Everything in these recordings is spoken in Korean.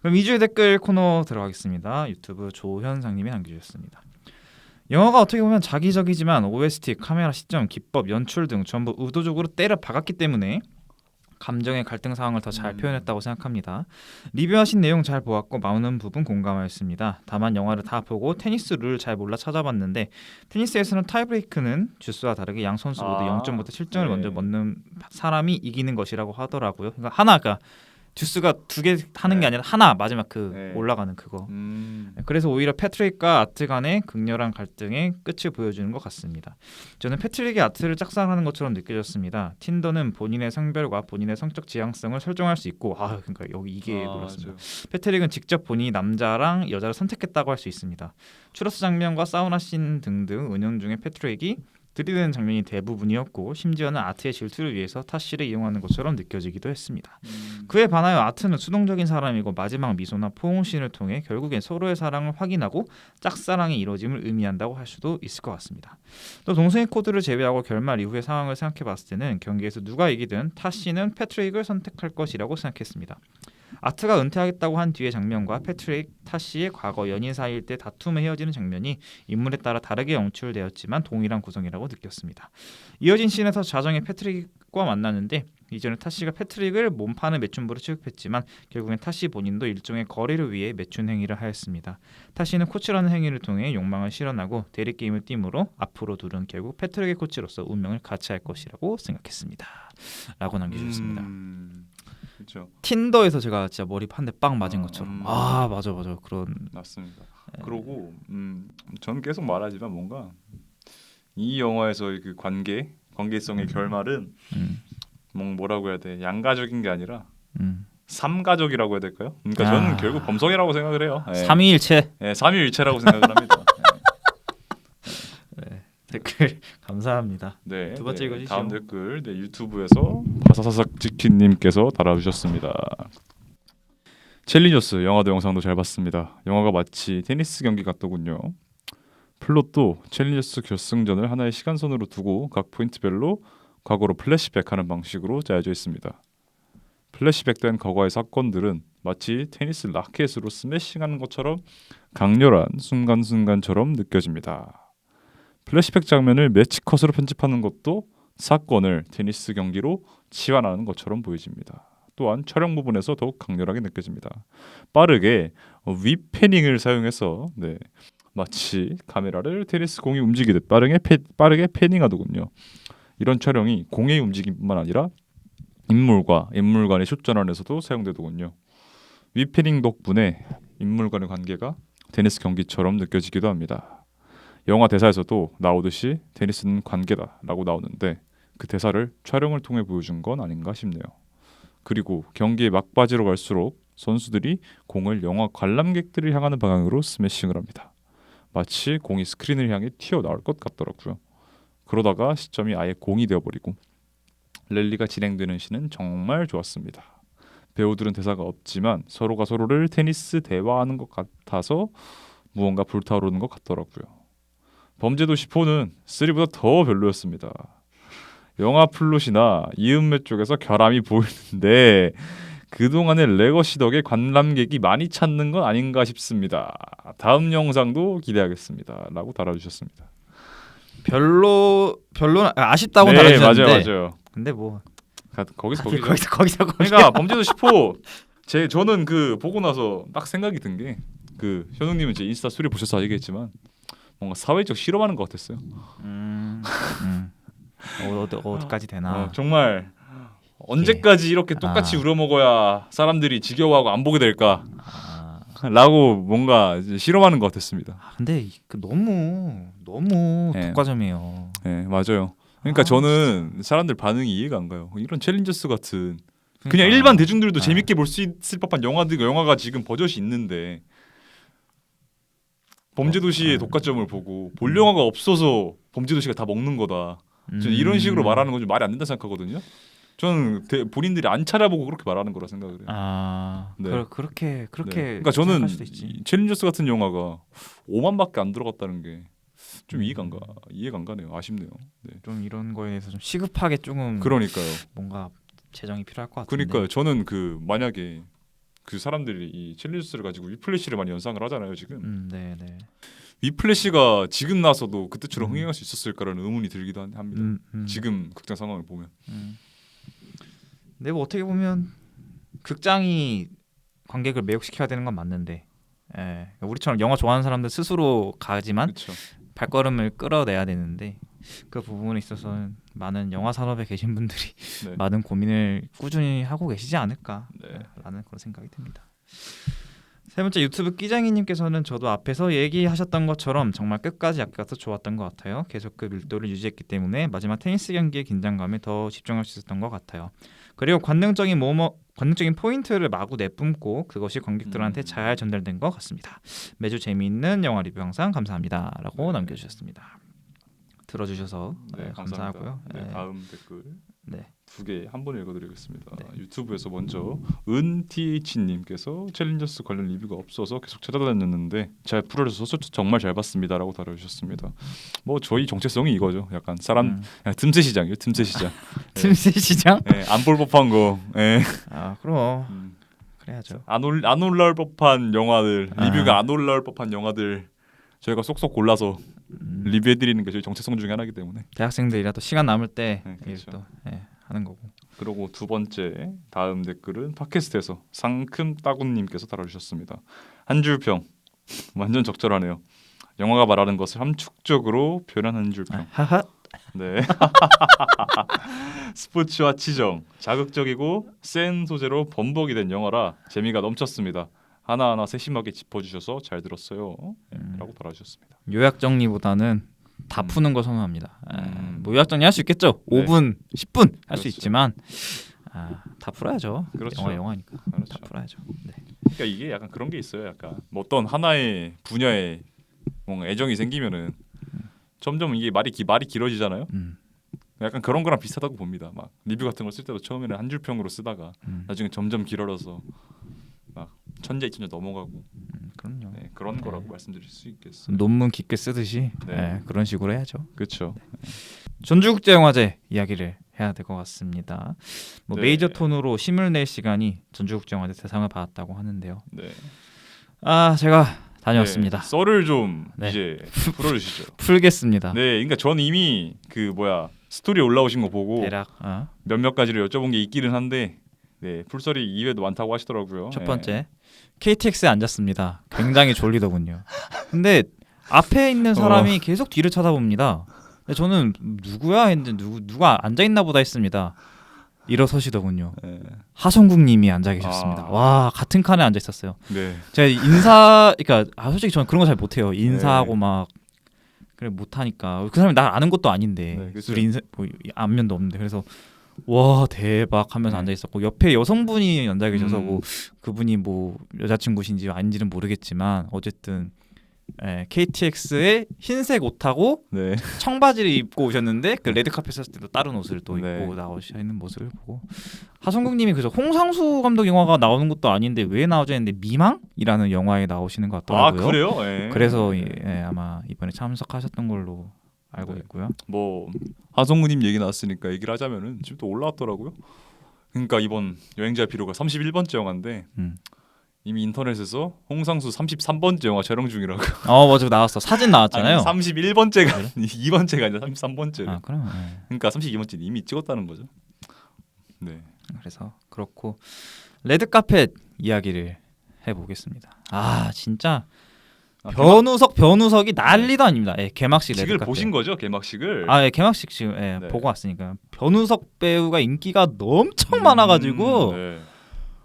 그럼 2주의 댓글 코너 들어가겠습니다. 유튜브 조현상님이 남겨주셨습니다. 영화가 어떻게 보면 자기적이지만 OST, 카메라 시점, 기법, 연출 등 전부 의도적으로 때려 박았기 때문에 감정의 갈등 상황을 더 잘 표현했다고 생각합니다. 리뷰하신 내용 잘 보았고 많은 부분 공감하였습니다. 다만 영화를 다 보고 테니스 룰을 잘 몰라 찾아봤는데 테니스에서는 타이브레이크는 주스와 다르게 양 선수 모두 0점부터 7점을 먼저 넣는 사람이 이기는 것이라고 하더라고요. 그러니까 하나가 듀스가 2개 하는 게 아니라 하나 마지막 올라가는 그거. 그래서 오히려 패트릭과 아트 간의 극렬한 갈등의 끝을 보여주는 것 같습니다. 저는 패트릭이 아트를 짝사랑하는 것처럼 느껴졌습니다. 틴더는 본인의 성별과 본인의 성적 지향성을 설정할 수 있고 그러니까 여기 이게 놀랐습니다. 패트릭은 직접 본인이 남자랑 여자를 선택했다고 할 수 있습니다. 추러스 장면과 사우나 씬 등등 은연 중에 패트릭이 들이대는 장면이 대부분이었고 심지어는 아트의 질투를 위해서 타시를 이용하는 것처럼 느껴지기도 했습니다. 그에 반하여 아트는 수동적인 사람이고 마지막 미소나 포옹신을 통해 결국엔 서로의 사랑을 확인하고 짝사랑의 이루어짐을 의미한다고 할 수도 있을 것 같습니다. 또 동생의 코드를 제외하고 결말 이후의 상황을 생각해봤을 때는 경기에서 누가 이기든 타시는 패트릭을 선택할 것이라고 생각했습니다. 아트가 은퇴하겠다고 한 뒤의 장면과 패트릭, 타시의 과거 연인 사이일 때 다툼에 헤어지는 장면이 인물에 따라 다르게 연출되었지만 동일한 구성이라고 느꼈습니다. 이어진 씬에서 자정의 패트릭과 만나는데 이전에 타시가 패트릭을 몸파는 매춘부로 취급했지만 결국엔 타시 본인도 일종의 거래를 위해 매춘 행위를 하였습니다. 타시는 코치라는 행위를 통해 욕망을 실현하고 대립게임을 띠므로 앞으로 둘은 결국 패트릭의 코치로서 운명을 같이 할 것이라고 생각했습니다. 라고 남겨주셨습니다. 그렇죠. 틴더에서 제가 진짜 머리 한 대 빵 맞은 것처럼 맞아 그런 맞습니다. 그러고 저는 계속 말하지만 뭔가 이 영화에서의 그 관계성의 결말은 뭐라고 해야 돼? 양가적인 게 아니라 삼가적이라고 해야 될까요? 그러니까 저는 결국 범성이라고 생각을 해요. 삼위일체. 네, 삼위일체라고 생각을 합니다. 댓글 감사합니다. 네, 두 번째 읽어주시죠. 다음 댓글 유튜브에서 바사사삭 치킨님께서 달아주셨습니다. 챌린저스 영화도 영상도 잘 봤습니다. 영화가 마치 테니스 경기 같더군요. 플롯도 챌린저스 결승전을 하나의 시간선으로 두고 각 포인트별로 과거로 플래시백하는 방식으로 짜여져 있습니다. 플래시백된 과거의 사건들은 마치 테니스 라켓으로 스매싱하는 것처럼 강렬한 순간순간처럼 느껴집니다. 플래시백 장면을 매치컷으로 편집하는 것도 사건을 테니스 경기로 치환하는 것처럼 보여집니다. 또한 촬영 부분에서 더욱 강렬하게 느껴집니다. 빠르게 윗패닝을 사용해서 마치 카메라를 테니스 공이 움직이듯 빠르게 패닝하더군요. 이런 촬영이 공의 움직임뿐만 아니라 인물 간의 슛 전환에서도 사용되더군요. 윗패닝 덕분에 인물 간의 관계가 테니스 경기처럼 느껴지기도 합니다. 영화 대사에서도 나오듯이 테니스는 관계다라고 나오는데 그 대사를 촬영을 통해 보여준 건 아닌가 싶네요. 그리고 경기의 막바지로 갈수록 선수들이 공을 영화 관람객들을 향하는 방향으로 스매싱을 합니다. 마치 공이 스크린을 향해 튀어나올 것 같더라고요. 그러다가 시점이 아예 공이 되어버리고 랠리가 진행되는 씬은 정말 좋았습니다. 배우들은 대사가 없지만 서로가 서로를 테니스 대화하는 것 같아서 무언가 불타오르는 것 같더라고요. 범죄도시 4는 3보다 더 별로였습니다. 영화 플롯이나 이음매 쪽에서 결함이 보이는데 그동안의 레거시 덕에 관람객이 많이 찾는 건 아닌가 싶습니다. 다음 영상도 기대하겠습니다. 라고 달아주셨습니다. 별로 아쉽다고 달아주셨는데 맞아요. 근데 뭐 거기서 그러니까 범죄도시 4 저는 보고 나서 딱 생각이 든 게 현웅님은 제 인스타 스토리 보셔서 알겠지만 뭔가 사회적 실험하는 것 같았어요. 어디까지 되나? 정말 언제까지 이렇게 똑같이 우려먹어야 사람들이 지겨워하고 안 보게 될까? 라고 뭔가 실험하는 것 같았습니다. 근데 너무 독과점이에요. 네, 맞아요. 그러니까 저는 사람들 반응이 이해가 안 가요. 이런 챌린저스 같은 그냥 일반 대중들도 재밌게 볼 수 있을 법한 영화가 지금 버젓이 있는데 범죄도시의 독과점을 보고 볼 영화가 없어서 범죄도시가 다 먹는 거다. 저는 이런 식으로 말하는 건 좀 말이 안 된다 생각하거든요. 저는 본인들이 안 찾아보고 그렇게 말하는 거라 생각을 해요. 네. 그렇게 그러니까 저는 챌린저스 같은 영화가 5만밖에 안 들어갔다는 게 좀 이해가 안 가네요. 아쉽네요. 네. 좀 이런 거에 대해서 좀 시급하게 조금 그러니까요. 뭔가 재정이 필요할 것 같은데. 그러니까요. 저는 만약에 그 사람들이 이 챌린저스를 가지고 위플래시를 많이 연상을 하잖아요 지금. 네, 네. 위플래시가 지금 나서도 그때처럼 음. 흥행할 수 있었을까라는 의문이 들기도 합니다. 지금 극장 상황을 보면. 근데 뭐 어떻게 보면 극장이 관객을 매혹시켜야 되는 건 맞는데, 예, 우리처럼 영화 좋아하는 사람들 스스로 가지만 그렇죠. 발걸음을 끌어내야 되는데 그 부분에 있어서는 많은 영화 산업에 계신 분들이 네. 많은 고민을 꾸준히 하고 계시지 않을까라는 네. 그런 생각이 듭니다. 세 번째 유튜브 끼장이님께서는 저도 앞에서 얘기하셨던 것처럼 정말 끝까지 약가서 좋았던 것 같아요. 계속 그 밀도를 유지했기 때문에 마지막 테니스 경기의 긴장감에 더 집중할 수 있었던 것 같아요. 그리고 관능적인 포인트를 마구 내뿜고 그것이 관객들한테 잘 전달된 것 같습니다. 매주 재미있는 영화 리뷰 항상 감사합니다라고 네. 남겨주셨습니다. 들어주셔서 네, 감사하고요. 감사합니다. 네, 다음 댓글 네. 2개 한 번에 읽어드리겠습니다. 네. 유튜브에서 먼저 은th님께서 챌린저스 관련 리뷰가 없어서 계속 찾아다녔는데 잘 풀어줘서 정말 잘 봤습니다라고 달아주셨습니다. 뭐 저희 정체성이 이거죠. 약간 사람 틈새 시장이요. 틈새 시장. 틈새 시장? 네, 안 볼 법한 거. 네. 아 그럼 그래야죠. 안 올라올 법한 영화들, 리뷰가 안 올라올 법한 영화들 저희가 쏙쏙 골라서 리뷰해드리는 게 저희 정체성 중에 하나이기 때문에. 대학생들이라도 시간 남을 때 네, 그렇죠. 또 하는 거고. 그리고 두 번째 다음 댓글은 팟캐스트에서 상큼 따군님께서 달아주셨습니다. 한 줄평 완전 적절하네요. 영화가 말하는 것을 함축적으로 표현한 한 줄평. 하하. 네. 스포츠와 치정, 자극적이고 센 소재로 범벅이 된 영화라 재미가 넘쳤습니다. 하나하나 세심하게 짚어주셔서 잘 들었어요. 라고 달아주셨습니다. 요약 정리보다는 다 푸는 거 선호합니다. 뭐 요약 정리 할 수 있겠죠. 네. 5분, 10분 할 수 그렇죠. 있지만 다 풀어야죠. 그렇죠. 영화니까 그렇죠. 다 풀어야죠. 네. 그러니까 이게 약간 그런 게 있어요. 약간 뭐 어떤 하나의 분야에 뭔가 애정이 생기면은 점점 이게 말이 길어지잖아요. 약간 그런 거랑 비슷하다고 봅니다. 막 리뷰 같은 걸 쓸 때도 처음에는 한 줄 평으로 쓰다가 나중에 점점 길어져서 막 천재 2천재 넘어가고 그럼요. 네, 그런 거라고 말씀드릴 수 있겠어요. 논문 깊게 쓰듯이 네. 그런 식으로 해야죠. 그렇죠. 전주국제영화제 이야기를 해야 될 것 같습니다. 뭐 네. 메이저 톤으로 힘을 낼 시간이 전주국제영화제 대상을 받았다고 하는데요. 네. 제가 다녀왔습니다. 네, 썰을 좀 네. 이제 풀어주시죠. 풀겠습니다. 네, 그러니까 전 이미 그 스토리 올라오신 거 보고 대략 몇몇 가지를 여쭤본 게 있기는 한데 네, 풀썰이 이외에도 많다고 하시더라고요. 첫 번째 KTX에 앉았습니다. 굉장히 졸리더군요. 근데 앞에 있는 사람이 계속 뒤를 쳐다봅니다. 근데 저는 누구야 했는데 누가 앉아 있나 보다 했습니다. 일어서시더군요. 네. 하성국님이 앉아 계셨습니다. 와 같은 칸에 앉아 있었어요. 네. 제가 그러니까 솔직히 저는 그런 거 잘 못해요. 인사하고 네. 막 그래 못하니까 그 사람이 날 아는 것도 아닌데 네, 그렇죠. 둘이 안면도 없는데 그래서 와 대박 하면서 앉아 있었고 옆에 여성분이 앉아 계셔서 뭐 그분이 뭐 여자친구신지 아닌지는 모르겠지만 어쨌든 KTX에 흰색 옷하고 네. 청바지를 입고 오셨는데 그 레드카펫 섰을 때도 다른 옷을 또 네. 입고 나오시는 모습을 보고 하성국님이 그래서 홍상수 감독 영화가 나오는 것도 아닌데 왜 나오죠 했는데 미망이라는 영화에 나오시는 것 같더라고요. 그래요? 네. 그래서 아마 이번에 참석하셨던 걸로 알고 네. 있고요. 뭐 하성우님 얘기 나왔으니까 얘기를 하자면은 지금 또 올라왔더라고요. 그러니까 이번 여행자의 피로가 31번째 영화인데 이미 인터넷에서 홍상수 33번째 영화 촬영 중이라고. 맞아 나왔어. 사진 나왔잖아요. 31번째가 2번째가 아니라 33번째를. 그럼. 그러니까 32번째 이미 찍었다는 거죠. 네. 그래서 그렇고 레드카펫 이야기를 해보겠습니다. 진짜 변우석이 난리도 아닙니다. 개막식 개막식을 레드카펫. 보신 거죠? 개막식을. 개막식 지금 네. 보고 왔으니까 변우석 배우가 인기가 엄청 많아가지고 네.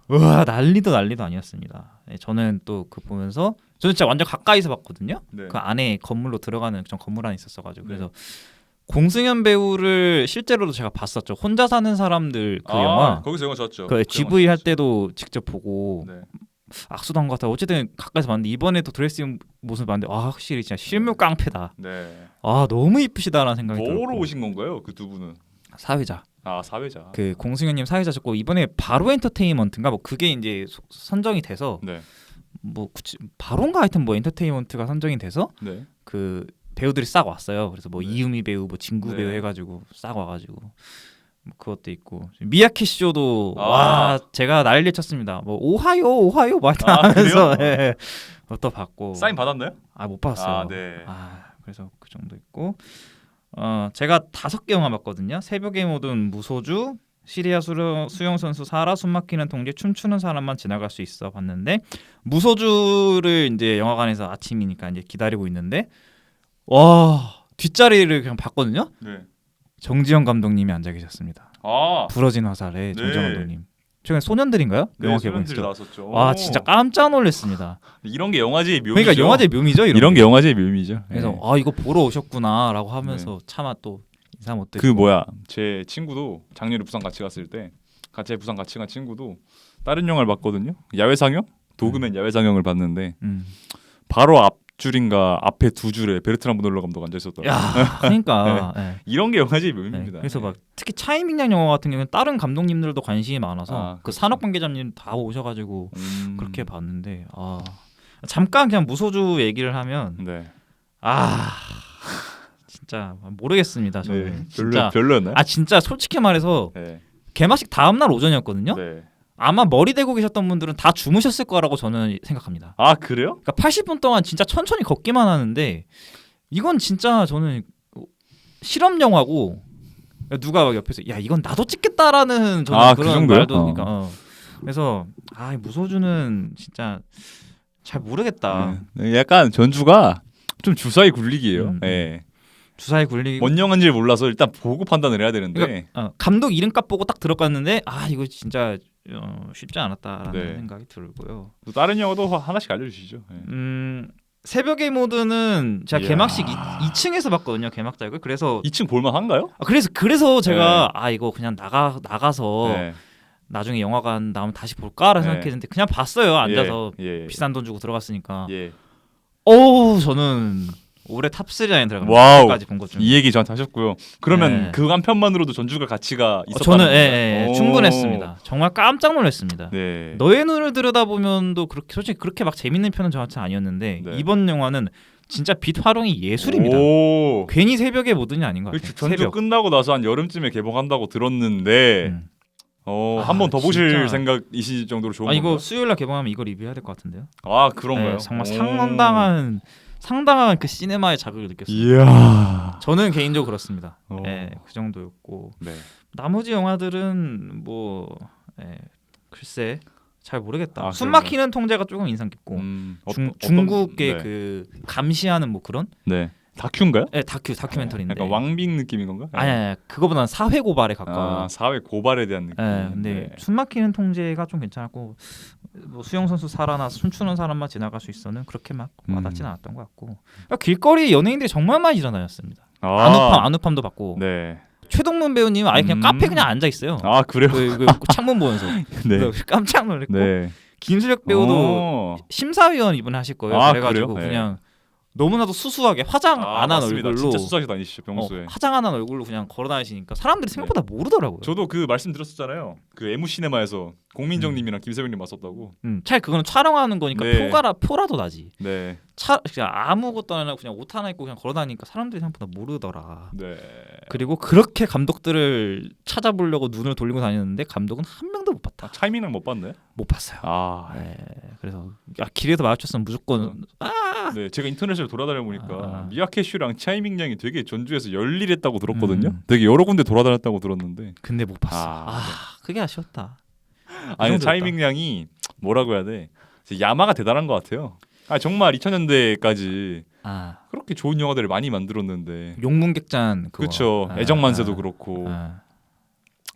우와 난리도 아니었습니다. 저는 또 그 보면서 저는 진짜 완전 가까이서 봤거든요. 네. 그 안에 건물로 들어가는 전 건물 안에 있었어가지고 네. 그래서 공승현 배우를 실제로도 제가 봤었죠. 혼자 사는 사람들 그 영화. 거기서 영화 좋았죠. 그 GV 할 때도 직접 보고 네. 악수도 한 것 같아요. 어쨌든 가까이서 봤는데 이번에 또 드레싱 모습 봤는데 확실히 진짜 실물 깡패다. 네. 너무 이쁘시다라는 생각이 들었고. 뭐로 오신 건가요? 그 두 분은? 사회자. 사회자. 그 공승현님 사회자셨고 이번에 바로 엔터테인먼트인가 뭐 그게 이제 선정이 돼서 네. 뭐 바로인가 하여튼 뭐 엔터테인먼트가 선정이 돼서 네. 그 배우들이 싹 왔어요. 그래서 뭐 네. 이유미 배우, 뭐 진구 네. 배우 해가지고 싹 와가지고 그것도 있고 미야키 쇼도 아. 와 제가 난리 쳤습니다. 뭐 오하요 막 아, 하면서 그래요? 예. 그것도 받고 사인 받았나요? 못 받았어요. 아, 네. 그래서 그 정도 있고 제가 5개 영화 봤거든요. 새벽의 모든 무소주, 시리아 수영 선수 사라, 숨막히는 통제, 춤추는 사람만 지나갈 수 있어 봤는데 무소주를 이제 영화관에서 아침이니까 이제 기다리고 있는데 와 뒷자리를 그냥 봤거든요. 네. 정지영 감독님이 앉아 계셨습니다. 아, 부러진 화살에 정지영 네. 감독님. 최근에 소년들인가요? 네, 영화 소년들이 개봉했죠. 나왔었죠. 와 오. 진짜 깜짝 놀랐습니다. 이런 게 영화제의 묘미죠. 그러니까 영화제 묘미죠. 이런 게 영화제의 묘미죠. 그래서 네. 이거 보러 오셨구나라고 하면서 차마 또 인사 못 드리고. 그 뭐야, 제 친구도 작년에 부산 같이 갔을 때 같이 부산 같이 간 친구도 다른 영화를 봤거든요. 야외 상영? 도그맨 야외 상영을 봤는데 바로 앞줄인가 앞에 2줄에 베르트람 보넬로 감독 앉아 있었더라고요. 야, 그러니까 예. 이런 게 영화제의 네. 묘미입니다. 그래서 막 특히 차이밍양 영화 같은 경우는 다른 감독님들도 관심이 많아서 그 그렇죠. 산업 관계자님 다 오셔가지고 음. 그렇게 봤는데 잠깐 그냥 무소주 얘기를 하면 네. 진짜 모르겠습니다. 저는 네. 진짜 별로였나요? 진짜 솔직히 말해서 네. 개막식 다음 날 오전이었거든요. 네. 아마 머리 대고 계셨던 분들은 다 주무셨을 거라고 저는 생각합니다. 아, 그래요? 그러니까 80분 동안 진짜 천천히 걷기만 하는데 이건 진짜 저는 실험 영화고 누가 막 옆에서 야 이건 나도 찍겠다라는 저는 그 그런 정도요? 말도 그러니까 그래서 무소주는 진짜 잘 모르겠다. 네. 약간 전주가 좀 주사위 굴리기예요. 네. 주사위 굴리고 뭔 영화인지 몰라서 일단 보고 판단을 해야 되는데 그러니까, 감독 이름값 보고 딱 들어갔는데 이거 진짜 쉽지 않았다라는 네. 생각이 들고요. 또 다른 영화도 하나씩 알려주시죠. 네. 새벽의 모드는 제가 이야. 개막식 2층에서 봤거든요. 개막작을. 그래서 2층 볼만한가요? 그래서 제가 이거 그냥 나가서 네. 나중에 영화관 나오면 다시 볼까라 네. 생각했는데 그냥 봤어요. 앉아서 예. 비싼 돈 주고 들어갔으니까. 예. 저는 올해 탑3 안에 들어갑니다. 와우. 까지 본 것 중에. 이 얘기 저한테 하셨고요. 그러면 네. 그 한 편만으로도 전주가 가치가 있었다는 저는 건가요? 충분했습니다. 정말 깜짝 놀랐습니다. 네. 너의 눈을 들여다보면도 솔직히 그렇게 막 재밌는 편은 저한테는 아니었는데 네. 이번 영화는 진짜 빛 활용이 예술입니다. 오. 괜히 새벽의 모든이 아닌 것 같아요. 그렇죠. 전주 새벽. 끝나고 나서 한 여름쯤에 개봉한다고 들었는데 한 번 더 보실 진짜. 생각이실 정도로 좋은 건가요? 이거 수요일날 개봉하면 이걸 리뷰해야 될 것 같은데요. 그런가요? 정말 오. 상당한 그 시네마의 자극을 느꼈어요. 이야. 저는 개인적으로 그렇습니다. 오. 그 정도였고 네. 나머지 영화들은 글쎄 잘 모르겠다. 아, 숨막히는 통제가 조금 인상 깊고 중국의 네. 그 감시하는 뭐 그런 네. 다큐인가요? 다큐멘터리인데 약간 왕빙 느낌인 건가? 아니 그거보다는 사회 고발에 가까워. 사회 고발에 대한 느낌. 근데 숨막히는 통제가 좀 괜찮고 뭐 수영 선수 사라나 춤추는 사람만 지나갈 수 있어는 그렇게 막 와닿지는 않았던 것 같고 길거리 연예인들이 정말 많이 일어나셨습니다. 안우팜도 받고 네. 최동문 배우님 아예 그냥 카페 그냥 앉아 있어요. 그래요? 그 창문 보면서 네. 그래서 깜짝 놀랐고 네. 김수혁 배우도 심사위원 이번에 하실 거예요. 그래가지고 그래요? 그냥 너무나도 수수하게 화장 안 한 맞습니다. 얼굴로 진짜 수사하게 다니시죠 평소에. 화장 안 한 얼굴로 그냥 걸어다니시니까 사람들이 생각보다 모르더라고요. 저도 그 말씀 드렸었잖아요. 그 애무시네마에서 공민정님이랑 김세병님 맞섰다고. 차라리 그거는 촬영하는 거니까 네. 표라도 나지. 네. 그냥 아무것도 안 하고 그냥 옷 하나 입고 그냥 걸어다니니까 사람들이 생각보다 모르더라. 네. 그리고 그렇게 감독들을 찾아보려고 눈을 돌리고 다녔는데 감독은 한 명도 못 봤다. 차이밍은 못 봤네. 못 봤어요. 네. 그래서 길에서 마주쳤으면 무조건 네, 제가 인터넷을 돌아다녀 보니까 미야케슈랑 차이밍 양이 되게 전주에서 열일했다고 들었거든요. 되게 여러 군데 돌아다녔다고 들었는데. 근데 못 봤어. 네. 그게 아쉬웠다. 아니 차이밍 양이 뭐라고 해야 돼? 야마가 대단한 것 같아요. 정말 2000년대까지 그렇게 좋은 영화들을 많이 만들었는데. 용문객잔 그거. 그렇죠. 애정만세도 그렇고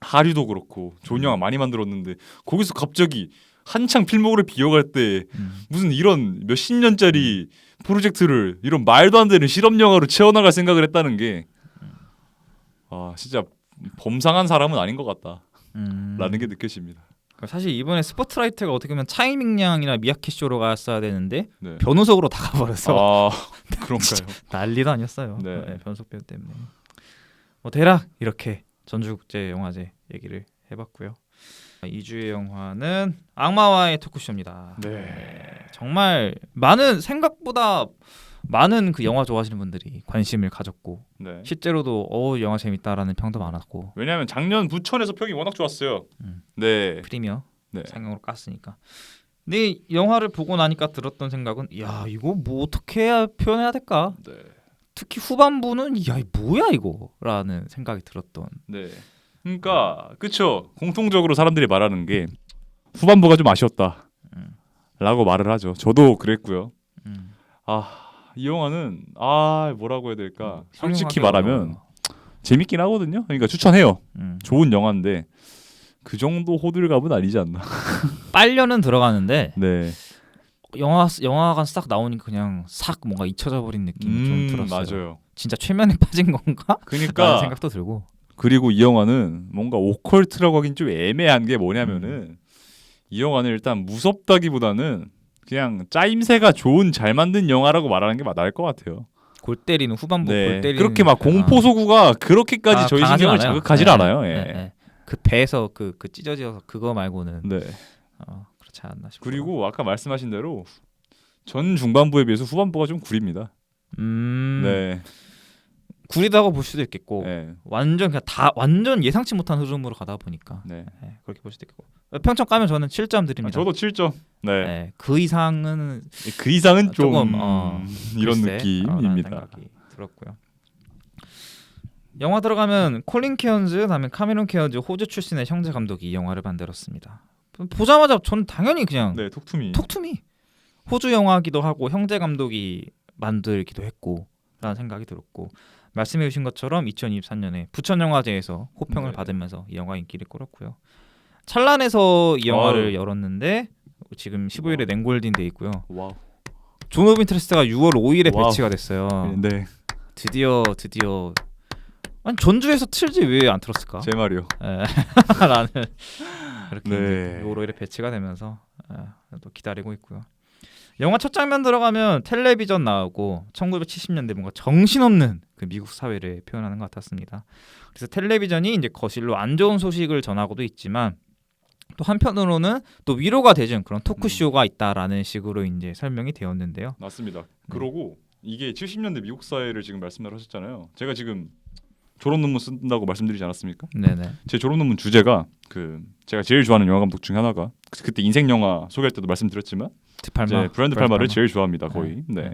하류도 그렇고 좋은 영화 많이 만들었는데 거기서 갑자기 한창 필모그를 비워갈 때 무슨 이런 몇십 년짜리 프로젝트를 이런 말도 안 되는 실험 영화로 채워나갈 생각을 했다는 게 진짜 범상한 사람은 아닌 것 같다라는 게 느껴집니다. 사실 이번에 스포트라이트가 어떻게 보면 차이밍 양이나 미야키 쇼로 갔어야 되는데 네. 변우석으로 다 가버려서 그런가요? 난리도 아니었어요. 네. 변우석 배우 때문에. 대략 이렇게 전주국제영화제 얘기를 해봤고요. 2주의 영화는 악마와의 토크쇼입니다. 네. 정말 많은 생각보다 많은 그 영화 좋아하시는 분들이 관심을 가졌고 네. 실제로도 영화 재밌다라는 평도 많았고 왜냐하면 작년 부천에서 평이 워낙 좋았어요. 네. 프리미어 네. 상영으로 깠으니까. 근데 이 영화를 보고 나니까 들었던 생각은 야 이거 뭐 어떻게 해야 표현해야 될까? 네. 특히 후반부는 야 뭐야 이거라는 생각이 들었던. 네. 그러니까 그쵸. 공통적으로 사람들이 말하는 게 후반부가 좀 아쉬웠다. 라고 말을 하죠. 저도 그랬고요. 이 영화는 뭐라고 해야 될까? 솔직히 말하면 어려워요. 재밌긴 하거든요. 그러니까 추천해요. 음. 좋은 영화인데 그 정도 호들갑은 아니지 않나. 빨려는 들어가는데 네. 영화관 싹 나오니까 그냥 싹 뭔가 잊혀져 버린 느낌이 좀 들었어요. 맞아요. 진짜 최면에 빠진 건가? 그러니까 라는 생각도 들고. 그리고 이 영화는 뭔가 오컬트라고 하긴 좀 애매한 게 뭐냐면은 이 영화는 일단 무섭다기보다는 그냥 짜임새가 좋은 잘 만든 영화라고 말하는 게 나을 것 같아요. 골 때리는 후반부 네. 골 때리는 그렇게 막 공포 소구가 그렇게까지 저희 강하진 신경을 않아요. 자극하진 네. 않아요. 예. 네. 그 배에서 그 찢어져서 그거 말고는 네. 그렇지 않나 싶어요. 그리고 아까 말씀하신 대로 전 중반부에 비해서 후반부가 좀 구립니다. 네. 구리다고 볼 수도 있겠고 네. 완전 그냥 다 완전 예상치 못한 흐름으로 가다 보니까 네. 그렇게 볼 수도 있겠고 평점 까면 저는 7점 드립니다. 저도 7점. 네. 네, 그 이상은 그 이상은 좀 조금, 이런 글쎄, 라는 느낌입니다. 생각이 들었고요. 영화 들어가면 콜린 케언즈, 그다음에 카메론 케언즈 호주 출신의 형제 감독이 이 영화를 만들었습니다. 보자마자 전 당연히 그냥 네, 톡투미. 톡투미 호주 영화기도 하고 형제 감독이 만들기도 했고 라는 생각이 들었고 말씀해 주신 것처럼 2023년에 부천영화제에서 호평을 네. 받으면서 이 영화 인기를 끌었고요. 찬란에서 이 영화를 아유. 열었는데 지금 15일에 냉골딘 돼 있고요. 와우. 존 오브 인트레스트가 6월 5일에 와우. 배치가 됐어요. 네. 드디어 아니 전주에서 틀지 왜 안 틀었을까? 제 말이요. 라는 그렇게 네. 6월 5일에 배치가 되면서 또 기다리고 있고요. 영화 첫 장면 들어가면 텔레비전 나오고 1970년대 뭔가 정신없는 그 미국 사회를 표현하는 것 같았습니다. 그래서 텔레비전이 이제 거실로 안 좋은 소식을 전하고도 있지만 또 한편으로는 또 위로가 되는 그런 토크쇼가 있다라는 식으로 이제 설명이 되었는데요. 맞습니다. 그러고 이게 70년대 미국 사회를 지금 말씀을 하셨잖아요. 제가 지금 졸업 논문 쓴다고 말씀드리지 않았습니까? 네네. 제 졸업 논문 주제가 제가 제일 좋아하는 영화 감독 중에 하나가 그때 인생 영화 소개할 때도 말씀드렸지만 팔마. 브랜드 팔마를 제일 좋아합니다. 거의. 네.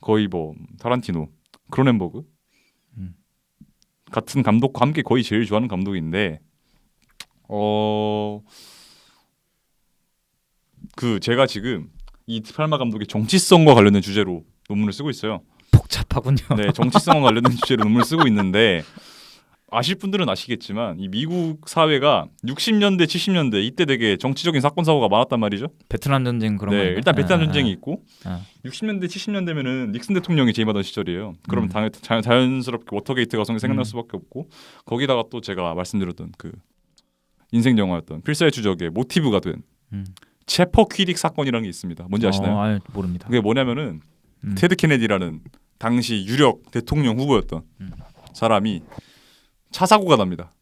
거의 뭐 타란티노, 크로넨버그 같은 감독과 함께 거의 제일 좋아하는 감독인데 제가 지금 이 팔마 감독의 정치성과 관련된 주제로 논문을 쓰고 있어요. 복잡하군요. 네, 정치성과 관련된 주제로 논문을 쓰고 있는데 아실 분들은 아시겠지만 이 미국 사회가 60년대, 70년대 이때 되게 정치적인 사건 사고가 많았단 말이죠. 베트남 전쟁 그런 거. 네, 일단 베트남 전쟁이 있고 아. 60년대, 70년대면은 닉슨 대통령이 재임하던 시절이에요. 그럼 자연스럽게 워터게이트가 생각날 수밖에 없고 거기다가 또 제가 말씀드렸던 그 인생 영화였던 필사의 추적의 모티브가 된 체퍼 퀴릭 사건이라는 게 있습니다. 뭔지 아시나요? 모릅니다. 그게 뭐냐면은 테드 케네디라는 당시 유력 대통령 후보였던 사람이 차 사고가 납니다.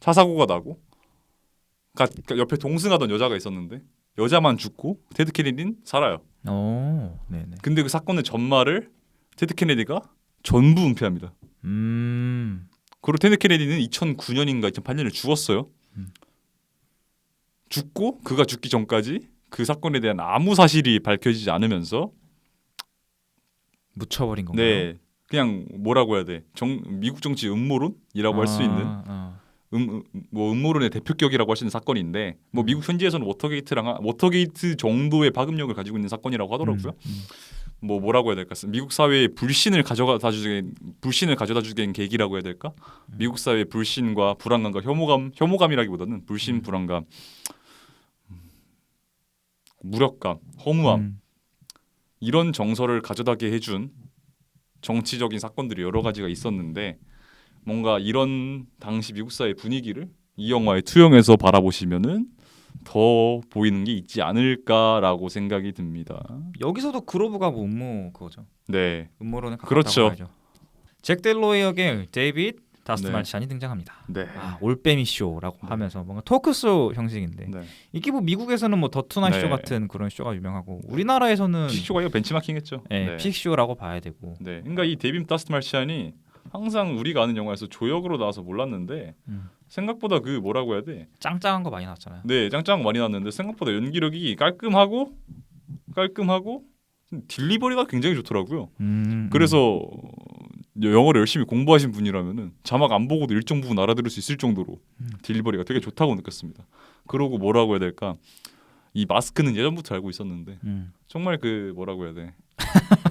차 사고가 나고 그러니까 옆에 동승하던 여자가 있었는데 여자만 죽고 테드 케네디는 살아요. 네네. 근데 그 사건의 전말을 테드 케네디가 전부 은폐합니다. 그리고 테드 케네디는 2009년인가 2008년에 죽었어요. 죽고 그가 죽기 전까지 그 사건에 대한 아무 사실이 밝혀지지 않으면서 묻혀버린 건가요? 네, 그냥 뭐라고 해야 돼? 미국 정치 음모론이라고 할 수 있는 음모론의 대표격이라고 할 수 있는 사건인데 뭐 미국 현지에서는 워터게이트 정도의 파급력을 가지고 있는 사건이라고 하더라고요. 뭐라고 해야 될까? 미국 사회의 불신을 가져다 주게 된 계기라고 해야 될까? 미국 사회의 불신과 불안감과 혐오감이라기보다는 불신, 불안감, 무력감, 허무함 이런 정서를 가져다게 해준 정치적인 사건들이 여러 가지가 있었는데 뭔가 이런 당시 미국 사회 분위기를 이 영화에 투영해서 바라보시면은 더 보이는 게 있지 않을까라고 생각이 듭니다. 여기서도 그로브가 음모 그거죠. 네, 음모론에 가깝다고 그렇죠. 봐야죠. 잭 델로이 역의 데이빗 다스트 네. 말치안이 등장합니다. 네. 올빼미 쇼라고 네. 하면서 뭔가 토크쇼 형식인데 네. 이게 뭐 미국에서는 뭐 더 투나잇 쇼 네. 같은 그런 쇼가 유명하고 우리나라에서는 피식쇼가 이거 벤치마킹했죠. 네. 피식쇼라고 봐야 되고 네. 그러니까 이 데이빗 다스트 말치안이 항상 우리가 아는 영화에서 조역으로 나와서 몰랐는데 생각보다 그 뭐라고 해야 돼? 짱짱한 거 많이 나왔잖아요. 네, 짱짱 많이 나왔는데 생각보다 연기력이 깔끔하고 딜리버리가 굉장히 좋더라고요. 그래서 영어를 열심히 공부하신 분이라면은 자막 안 보고도 일정 부분 알아들을 수 있을 정도로 딜리버리가 되게 좋다고 느꼈습니다. 그러고 뭐라고 해야 될까? 이 마스크는 예전부터 알고 있었는데 정말 그 뭐라고 해야 돼?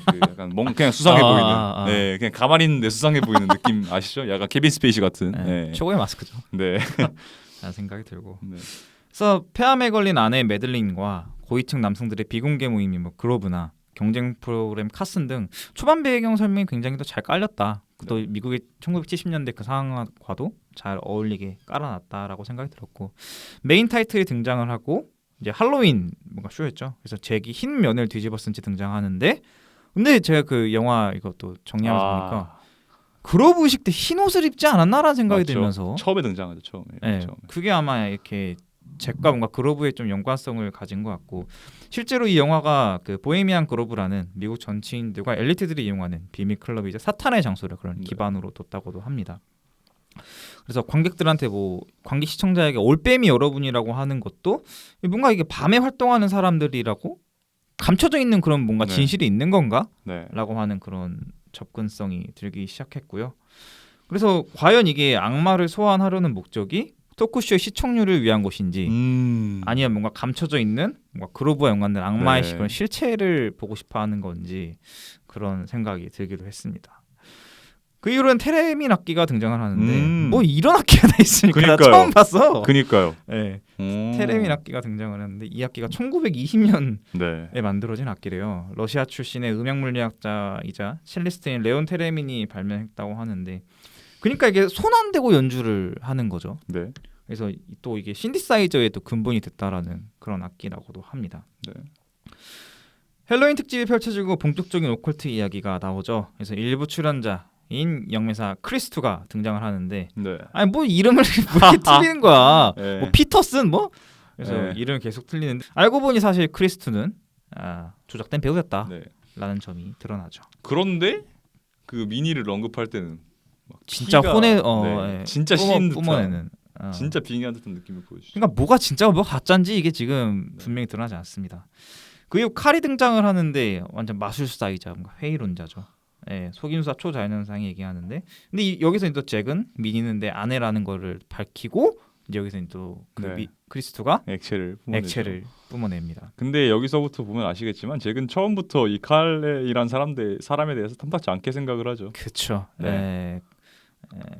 그 약간 그냥 수상해 보이는, 네, 그냥 가만히 있는데 수상해 보이는 느낌 아시죠? 약간 케빈 스페이시 같은. 네. 최고의 마스크죠. 네. 라는 생각이 들고. 네. 그래서 폐암에 걸린 아내 매들린과 고위층 남성들의 비공개 모임인 뭐 그로브나 경쟁 프로그램 카슨 등 초반 배경 설명이 굉장히 더 잘 깔렸다. 또 미국의 1970년대 그 상황과도 잘 어울리게 깔아놨다라고 생각이 들었고 메인 타이틀이 등장을 하고 이제 할로윈 뭔가 쇼였죠. 그래서 잭이 흰 면을 뒤집어 쓴 채 등장하는데 근데 제가 그 영화 이것도 정리하면서 보니까 그로브 의식 때 흰 옷을 입지 않았나라는 생각이 맞죠. 들면서 처음에 등장하죠. 처음에. 그게 아마 이렇게 잭과 뭔가 그로브의 좀 연관성을 가진 것 같고 실제로 이 영화가 그 보헤미안 그로브라는 미국 정치인들과 엘리트들이 이용하는 비밀 클럽이자 사탄의 장소를 그런 기반으로 뒀다고도 합니다. 그래서 관객들한테 뭐 관객 시청자에게 올빼미 여러분이라고 하는 것도 뭔가 이게 밤에 활동하는 사람들이라고 감춰져 있는 그런 뭔가 진실이 있는 건가? 라고 하는 그런 접근성이 들기 시작했고요. 그래서 과연 이게 악마를 소환하려는 목적이 토크쇼의 시청률을 위한 것인지 아니면 뭔가 감춰져 있는 뭔가 그로브와 연관된 악마의 그런 실체를 보고 싶어하는 건지 그런 생각이 들기도 했습니다. 그 이후로는 테레민 악기가 등장을 하는데 뭐 이런 악기가 다 있으니까 나 처음 봤어. 그니까요. 네. 테레민 악기가 등장을 했는데 이 악기가 1920년에 네. 만들어진 악기래요. 러시아 출신의 음향 물리학자이자 첼리스트인 레온 테레민이 발명했다고 하는데 그러니까 이게 손 안 대고 연주를 하는 거죠. 네. 그래서 또 이게 신디사이저의 또 근본이 됐다라는 그런 악기라고도 합니다. 네. 헬로윈 특집이 펼쳐지고 본격적인 오컬트 이야기가 나오죠. 그래서 일부 출연자인 영매사 크리스투가 등장을 하는데 아니 뭐 이름을 왜 이렇게 틀리는 거야. 뭐 피터슨 뭐 그래서 이름을 계속 틀리는데 알고 보니 사실 크리스투는 조작된 배우였다라는 점이 드러나죠. 그런데 그 미니를 언급할 때는 진짜 혼에 진짜 씌인 듯한 뿜어내는 진짜 빙의한 듯한 느낌을 보여주죠. 그러니까 뭐가 진짜고 뭐가 가짜인지 이게 지금 분명히 드러나지 않습니다. 그 이후 칼이 등장을 하는데 완전 마술사이자 뭔가 회의론자죠. 속임수와 초자연현상이 얘기하는데 근데 여기서 또 잭은 미니는 내 아내라는 거를 밝히고 이제 여기서 또 크리스투가 액체를 뿜어냅니다. 근데 여기서부터 보면 아시겠지만 잭은 처음부터 이 칼이란 사람에 대해서 탐탁지 않게 생각을 하죠. 그렇죠.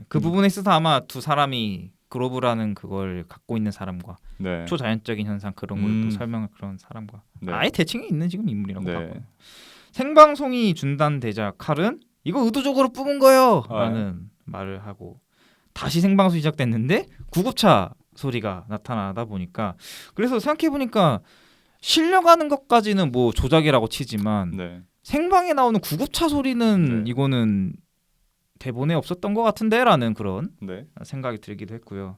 그 부분에 있어서 아마 두 사람이 그로브라는 그걸 갖고 있는 사람과 초자연적인 현상 그런 걸 또 설명할 그런 사람과 아예 대칭이 있는 지금 인물이라고 봤고요. 생방송이 중단되자 칼은 이거 의도적으로 뿜은 거예요 라는 말을 하고 다시 생방송이 시작됐는데 구급차 소리가 나타나다 보니까 그래서 생각해보니까 실려가는 것까지는 뭐 조작이라고 치지만 생방에 나오는 구급차 소리는 이거는 대본에 없었던 것 같은데라는 그런 생각이 들기도 했고요.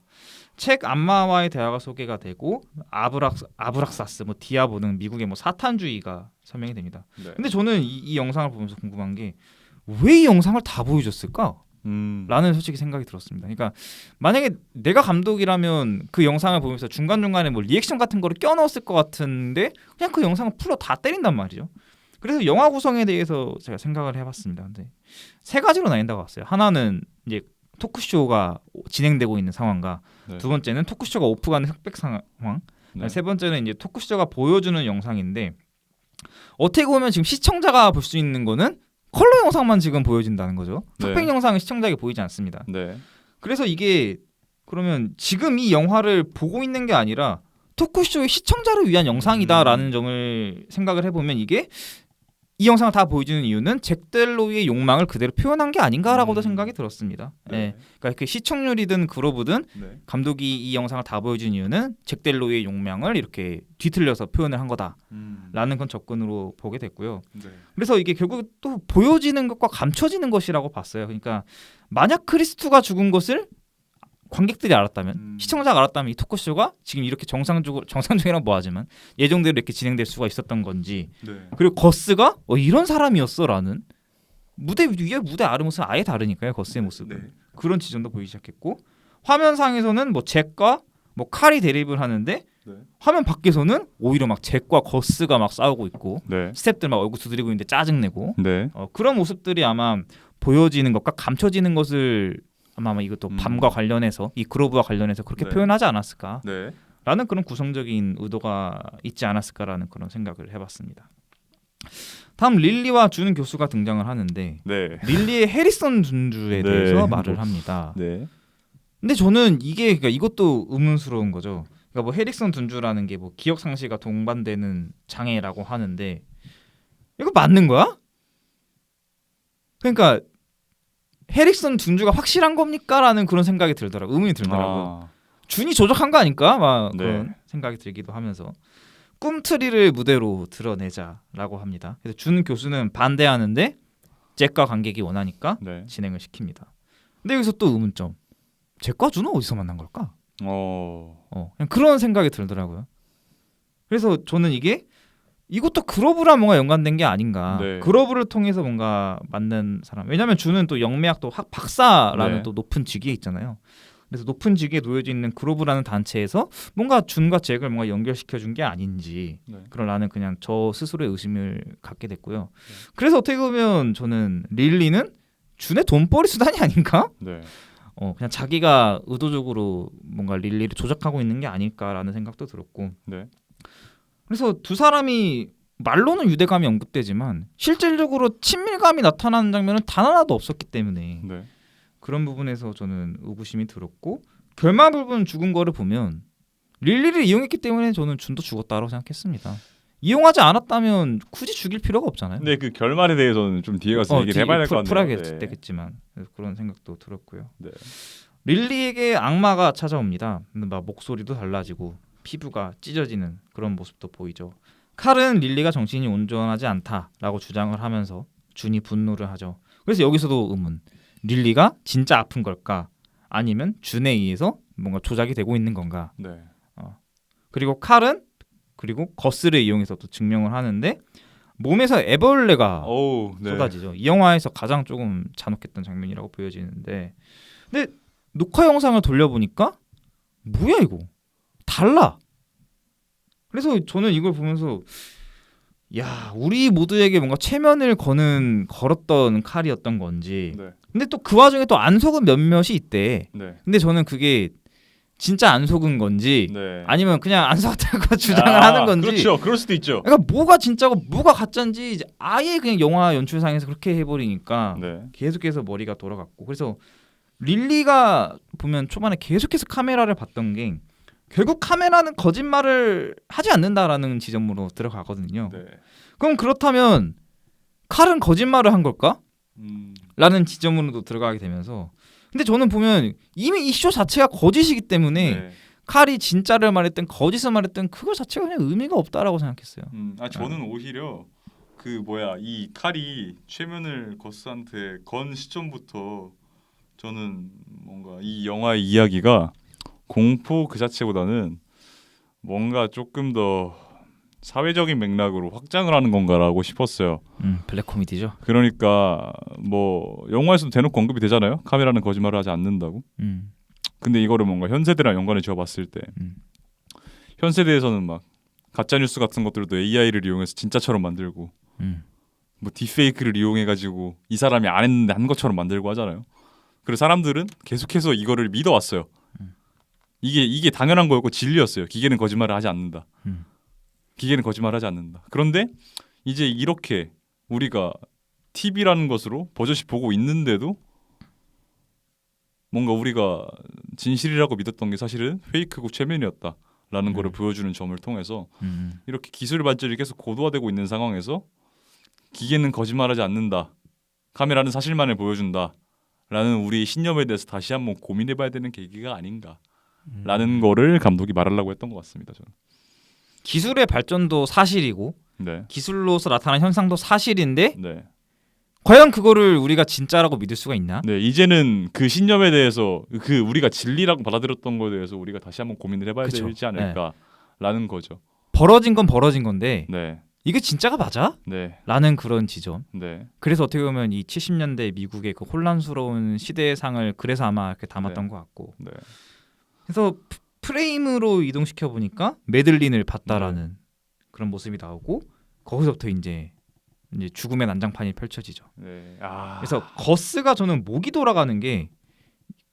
책 안마와의 대화가 소개가 되고 아브락사스, 뭐 디아보는 미국의 뭐 사탄주의가 설명이 됩니다. 근데 저는 이 영상을 보면서 궁금한 게 왜 이 영상을 다 보여줬을까? 라는 솔직히 생각이 들었습니다. 그러니까 만약에 내가 감독이라면 그 영상을 보면서 중간중간에 뭐 리액션 같은 거를 껴넣었을 것 같은데 그냥 그 영상을 풀로 다 때린단 말이죠. 그래서 영화 구성에 대해서 제가 생각을 해봤습니다. 근데 세 가지로 나뉜다고 봤어요. 하나는 이제 토크쇼가 진행되고 있는 상황과 두 번째는 토크쇼가 오프가는 흑백 상황, 세 번째는 이제 토크쇼가 보여주는 영상인데 어떻게 보면 지금 시청자가 볼 수 있는 거는 컬러 영상만 지금 보여진다는 거죠. 흑백 영상은 시청자에게 보이지 않습니다. 그래서 이게 그러면 지금 이 영화를 보고 있는 게 아니라 토크쇼의 시청자를 위한 영상이다라는 점을 생각을 해보면 이게 이 영상을 다 보여주는 이유는 잭 델로이의 욕망을 그대로 표현한 게 아닌가라고도 생각이 들었습니다. 네. 그러니까 그 시청률이든 그러브든 네. 감독이 이 영상을 다 보여준 이유는 잭 델로이의 욕망을 이렇게 뒤틀려서 표현을 한 거다라는 건 접근으로 보게 됐고요. 네. 그래서 이게 결국 또 보여지는 것과 감춰지는 것이라고 봤어요. 그러니까 만약 크리스투가 죽은 것을 관객들이 알았다면, 시청자가 알았다면 이 토크쇼가 지금 이렇게 정상적이란 뭐하지만 예정대로 이렇게 진행될 수가 있었던 건지, 네. 그리고 거스가 이런 사람이었어라는 무대 위에 무대 아래 모습은 아예 다르니까요. 거스의 모습은 네. 그런 지점도 보이기 시작했고, 화면상에서는 뭐 잭과 뭐 칼이 대립을 하는데 네. 화면 밖에서는 오히려 막 잭과 거스가 막 싸우고 있고 네. 스태프들 막 얼굴 두드리고 있는데 짜증내고 네. 그런 모습들이 아마 보여지는 것과 감춰지는 것을 아마 이것도 밤과 관련해서 이 그로브와 관련해서 그렇게 네. 표현하지 않았을까라는 네. 그런 구성적인 의도가 있지 않았을까라는 그런 생각을 해봤습니다. 다음 릴리와 준 교수가 등장을 하는데 네. 릴리의 해리슨 준주에 네. 대해서 말을 합니다. 네. 근데 저는 이게 그러니까 이것도 의문스러운 거죠. 그러니까 뭐 해리슨 둔주라는 게 뭐 기억 상실과 동반되는 장애라고 하는데 이거 맞는 거야? 그러니까 해리슨 둔주가 확실한 겁니까?라는 그런 생각이 들더라고. 의문이 들더라고요. 준이 조작한 거 아닐까? 막 네. 그런 생각이 들기도 하면서 꿈트리를 무대로 드러내자라고 합니다. 그래서 준 교수는 반대하는데 잭과 관객이 원하니까 네. 진행을 시킵니다. 근데 여기서 또 의문점. 잭과 준은 어디서 만난 걸까? 그냥 그런 생각이 들더라고요. 그래서 저는 이것도 그로브랑 뭔가 연관된 게 아닌가. 네. 그로브를 통해서 뭔가 만난 사람. 왜냐하면 준은 또 영매학 또 박사라는 네. 또 높은 직위에 있잖아요. 그래서 높은 직위에 놓여져 있는 그로브라는 단체에서 뭔가 준과 잭을 뭔가 연결시켜 준 게 아닌지. 네. 그런 나는 그냥 저 스스로의 의심을 갖게 됐고요. 그래서 어떻게 보면 저는 릴리는 준의 돈벌이 수단이 아닌가? 네. 그냥 자기가 의도적으로 뭔가 릴리를 조작하고 있는 게 아닐까라는 생각도 들었고. 네. 그래서 두 사람이 말로는 유대감이 언급되지만 실질적으로 친밀감이 나타나는 장면은 단 하나도 없었기 때문에 네. 그런 부분에서 저는 의구심이 들었고, 결말 부분 죽은 거를 보면 릴리를 이용했기 때문에 저는 준도 죽었다고 생각했습니다. 이용하지 않았다면 굳이 죽일 필요가 없잖아요. 근데 그 결말에 대해서는 좀 뒤에 가서 얘기를 해봐야 될 것 같네요. 풀하게 되겠지만 그런 생각도 들었고요. 네. 릴리에게 악마가 찾아옵니다. 막 목소리도 달라지고 피부가 찢어지는 그런 모습도 보이죠. 칼은 릴리가 정신이 온전하지 않다라고 주장을 하면서 준이 분노를 하죠. 그래서 여기서도 의문. 릴리가 진짜 아픈 걸까? 아니면 준에 의해서 뭔가 조작이 되고 있는 건가? 네. 그리고 칼은 그리고 거스를 이용해서 또 증명을 하는데 몸에서 애벌레가 네. 쏟아지죠. 이 영화에서 가장 조금 잔혹했던 장면이라고 보여지는데, 근데 녹화 영상을 돌려보니까 뭐야 이거 달라. 그래서 저는 이걸 보면서 야, 우리 모두에게 뭔가 체면을 걸었던 칼이었던 건지. 네. 근데 또 그 와중에 또 안 속은 몇몇이 있대. 네. 근데 저는 그게 진짜 안 속은 건지 네. 아니면 그냥 안 속았다고 주장을 하는 건지. 그렇죠. 그럴 수도 있죠. 그러니까 뭐가 진짜고 뭐가 가짜인지 이제 아예 그냥 영화 연출상에서 그렇게 해버리니까 네. 계속해서 머리가 돌아갔고, 그래서 릴리가 보면 초반에 계속해서 카메라를 봤던 게 결국 카메라는 거짓말을 하지 않는다라는 지점으로 들어가거든요. 네. 그럼 그렇다면 칼은 거짓말을 한 걸까? 라는 지점으로도 들어가게 되면서, 근데 저는 보면 이미 이 쇼 자체가 거짓이기 때문에 네. 칼이 진짜를 말했든 거짓을 말했든 그거 자체가 그냥 의미가 없다라고 생각했어요. 저는 오히려 이 칼이 최면을 거스한테 건 시점부터 저는 뭔가 이 영화의 이야기가 공포 그 자체보다는 뭔가 조금 더 사회적인 맥락으로 확장을 하는 건가라고 싶었어요. 블랙 코미디죠. 그러니까 뭐 영화에서도 대놓고 언급이 되잖아요. 카메라는 거짓말을 하지 않는다고. 근데 이거를 뭔가 현 세대랑 연관을 지어봤을 때 현 세대에서는 막 가짜 뉴스 같은 것들도 AI를 이용해서 진짜처럼 만들고 뭐 딥페이크를 이용해가지고 이 사람이 안 했는데 한 것처럼 만들고 하잖아요. 그래서 사람들은 계속해서 이거를 믿어왔어요. 이게 당연한 거였고 진리였어요. 기계는 거짓말을 하지 않는다. 기계는 거짓말하지 않는다. 그런데 이제 이렇게 우리가 TV라는 것으로 버젓이 보고 있는데도 뭔가 우리가 진실이라고 믿었던 게 사실은 페이크고 최면이었다라는 거를 보여주는 점을 통해서 이렇게 기술 발전이 계속 고도화되고 있는 상황에서 기계는 거짓말하지 않는다. 카메라는 사실만을 보여준다. 라는 우리 신념에 대해서 다시 한번 고민해봐야 되는 계기가 아닌가라는 거를 감독이 말하려고 했던 것 같습니다. 저는. 기술의 발전도 사실이고 네. 기술로서 나타난 현상도 사실인데 네. 과연 그거를 우리가 진짜라고 믿을 수가 있나? 네, 이제는 그 신념에 대해서 그 우리가 진리라고 받아들였던 거에 대해서 우리가 다시 한번 고민을 해봐야 그쵸. 되지 않을까라는 거죠. 벌어진 건 벌어진 건데 네. 이게 진짜가 맞아? 네. 라는 그런 지점. 네. 그래서 어떻게 보면 이 70년대 미국의 그 혼란스러운 시대의 상을 그래서 아마 이렇게 담았던 네. 것 같고. 네. 그래서 프레임으로 이동시켜 보니까 메들린을 봤다라는 그런 모습이 나오고 거기서부터 이제 죽음의 난장판이 펼쳐지죠. 네. 그래서 거스가 저는 목이 돌아가는 게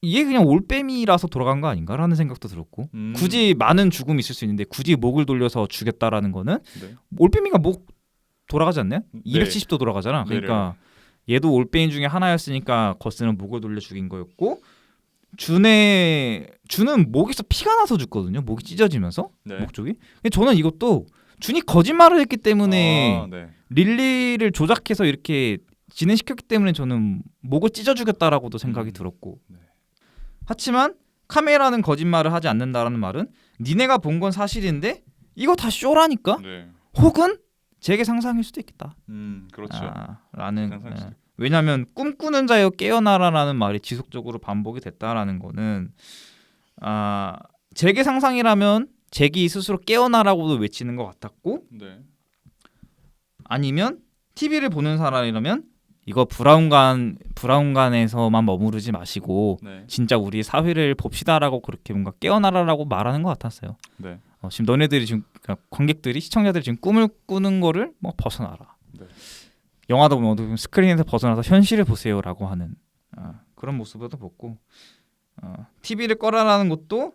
이게 그냥 올빼미라서 돌아간 거 아닌가라는 생각도 들었고 굳이 많은 죽음이 있을 수 있는데 굳이 목을 돌려서 죽였다라는 거는 네. 올빼미가 목 돌아가지 않나요? 네. 270도 돌아가잖아. 그러니까 얘도 올빼미 중에 하나였으니까 거스는 목을 돌려 죽인 거였고 주는 목에서 피가 나서 죽거든요. 목이 찢어지면서 네. 목 쪽이. 근데 저는 이것도 준이 거짓말을 했기 때문에 네. 릴리를 조작해서 이렇게 진행시켰기 때문에 저는 목을 찢어 죽였다라고도 생각이 들었고 네. 하지만 카메라는 거짓말을 하지 않는다라는 말은 니네가 본 건 사실인데 이거 다 쇼라니까 네. 혹은 제게 상상일 수도 있겠다. 그렇죠. 라는 상상일 수도 왜냐하면 꿈꾸는 자여 깨어나라라는 말이 지속적으로 반복이 됐다라는 거는 제게 상상이라면 제기 스스로 깨어나라고도 외치는 것 같았고 네. 아니면 TV를 보는 사람이라면 이거 브라운관에서만 머무르지 마시고 네. 진짜 우리 사회를 봅시다라고 그렇게 뭔가 깨어나라라고 말하는 것 같았어요. 네. 지금 너네들이 지금 그러니까 관객들이 시청자들이 지금 꿈을 꾸는 거를 뭐 벗어나라. 네. 영화도 보면 스크린에서 벗어나서 현실을 보세요라고 하는 그런 모습도 보고 TV를 꺼라라는 것도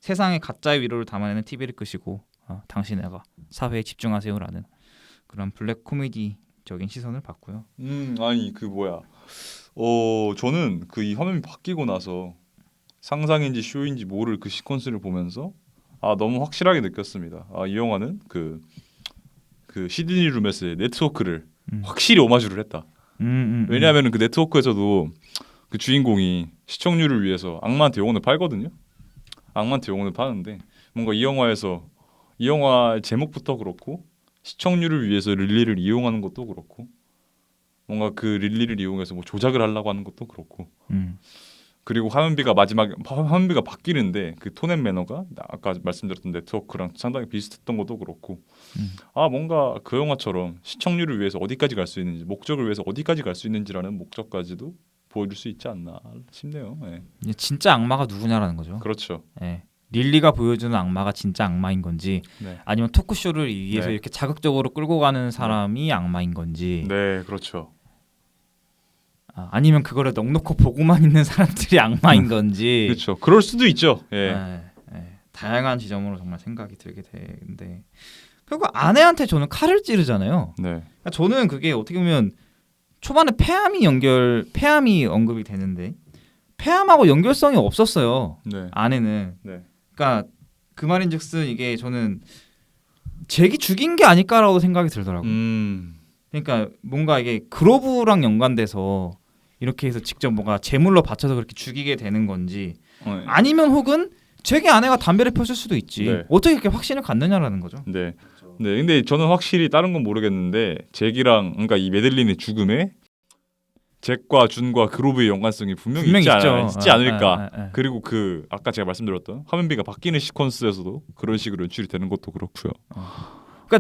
세상의 가짜의 위로를 담아내는 TV를 끄시고 당신네가 사회에 집중하세요라는 그런 블랙 코미디적인 시선을 받고요. 아니 저는 그 이 화면이 바뀌고 나서 상상인지 쇼인지 모를 그 시퀀스를 보면서 너무 확실하게 느꼈습니다. 이 영화는 그 시드니 루메스의 네트워크를 확실히 오마주를 했다. 왜냐하면 그 네트워크에서도 그 주인공이 시청률을 위해서 악마한테 영혼을 팔거든요. 악마한테 영혼을 파는데 뭔가 이 영화에서 이 영화 제목부터 그렇고 시청률을 위해서 릴리를 이용하는 것도 그렇고 뭔가 그 릴리를 이용해서 뭐 조작을 하려고 하는 것도 그렇고 그리고 화면비가 바뀌는데 그 톤 앤 매너가 아까 말씀드렸던 네트워크랑 상당히 비슷했던 것도 그렇고 뭔가 그 영화처럼 시청률을 위해서 어디까지 갈 수 있는지 목적을 위해서 어디까지 갈 수 있는지라는 목적까지도 보여줄 수 있지 않나 싶네요. 네. 진짜 악마가 누구냐라는 거죠. 그렇죠. 네. 릴리가 보여주는 악마가 진짜 악마인 건지 네. 아니면 토크쇼를 위해서 네. 이렇게 자극적으로 끌고 가는 사람이 악마인 건지 네, 그렇죠. 아니면 그거를 넉넉히 보고만 있는 사람들이 악마인 건지 그렇죠. 그럴 수도 있죠. 예. 다양한 지점으로 정말 생각이 들게 되는데 결국 아내한테 저는 칼을 찌르잖아요. 네. 그러니까 저는 그게 어떻게 보면 초반에 폐암이 언급이 되는데 폐암하고 연결성이 없었어요. 네. 아내는. 네. 그러니까 그 말인즉슨 이게 저는 잭이 죽인 게 아닐까라고 생각이 들더라고요. 그러니까 뭔가 이게 그로브랑 연관돼서 이렇게 해서 직접 뭔가 제물로 바쳐서 그렇게 죽이게 되는 건지 아니면 혹은 잭의 아내가 담배를 폈을 수도 있지. 네. 어떻게 이렇게 확신을 갖느냐라는 거죠. 네. 네. 근데 저는 확실히 다른 건 모르겠는데 잭이랑 그러니까 이 메들린의 죽음에 잭과 준과 그로브의 연관성이 분명히 있지 않을까. 그리고 그 아까 제가 말씀드렸던 화면비가 바뀌는 시퀀스에서도 그런 식으로 연출이 되는 것도 그렇고요. 그러니까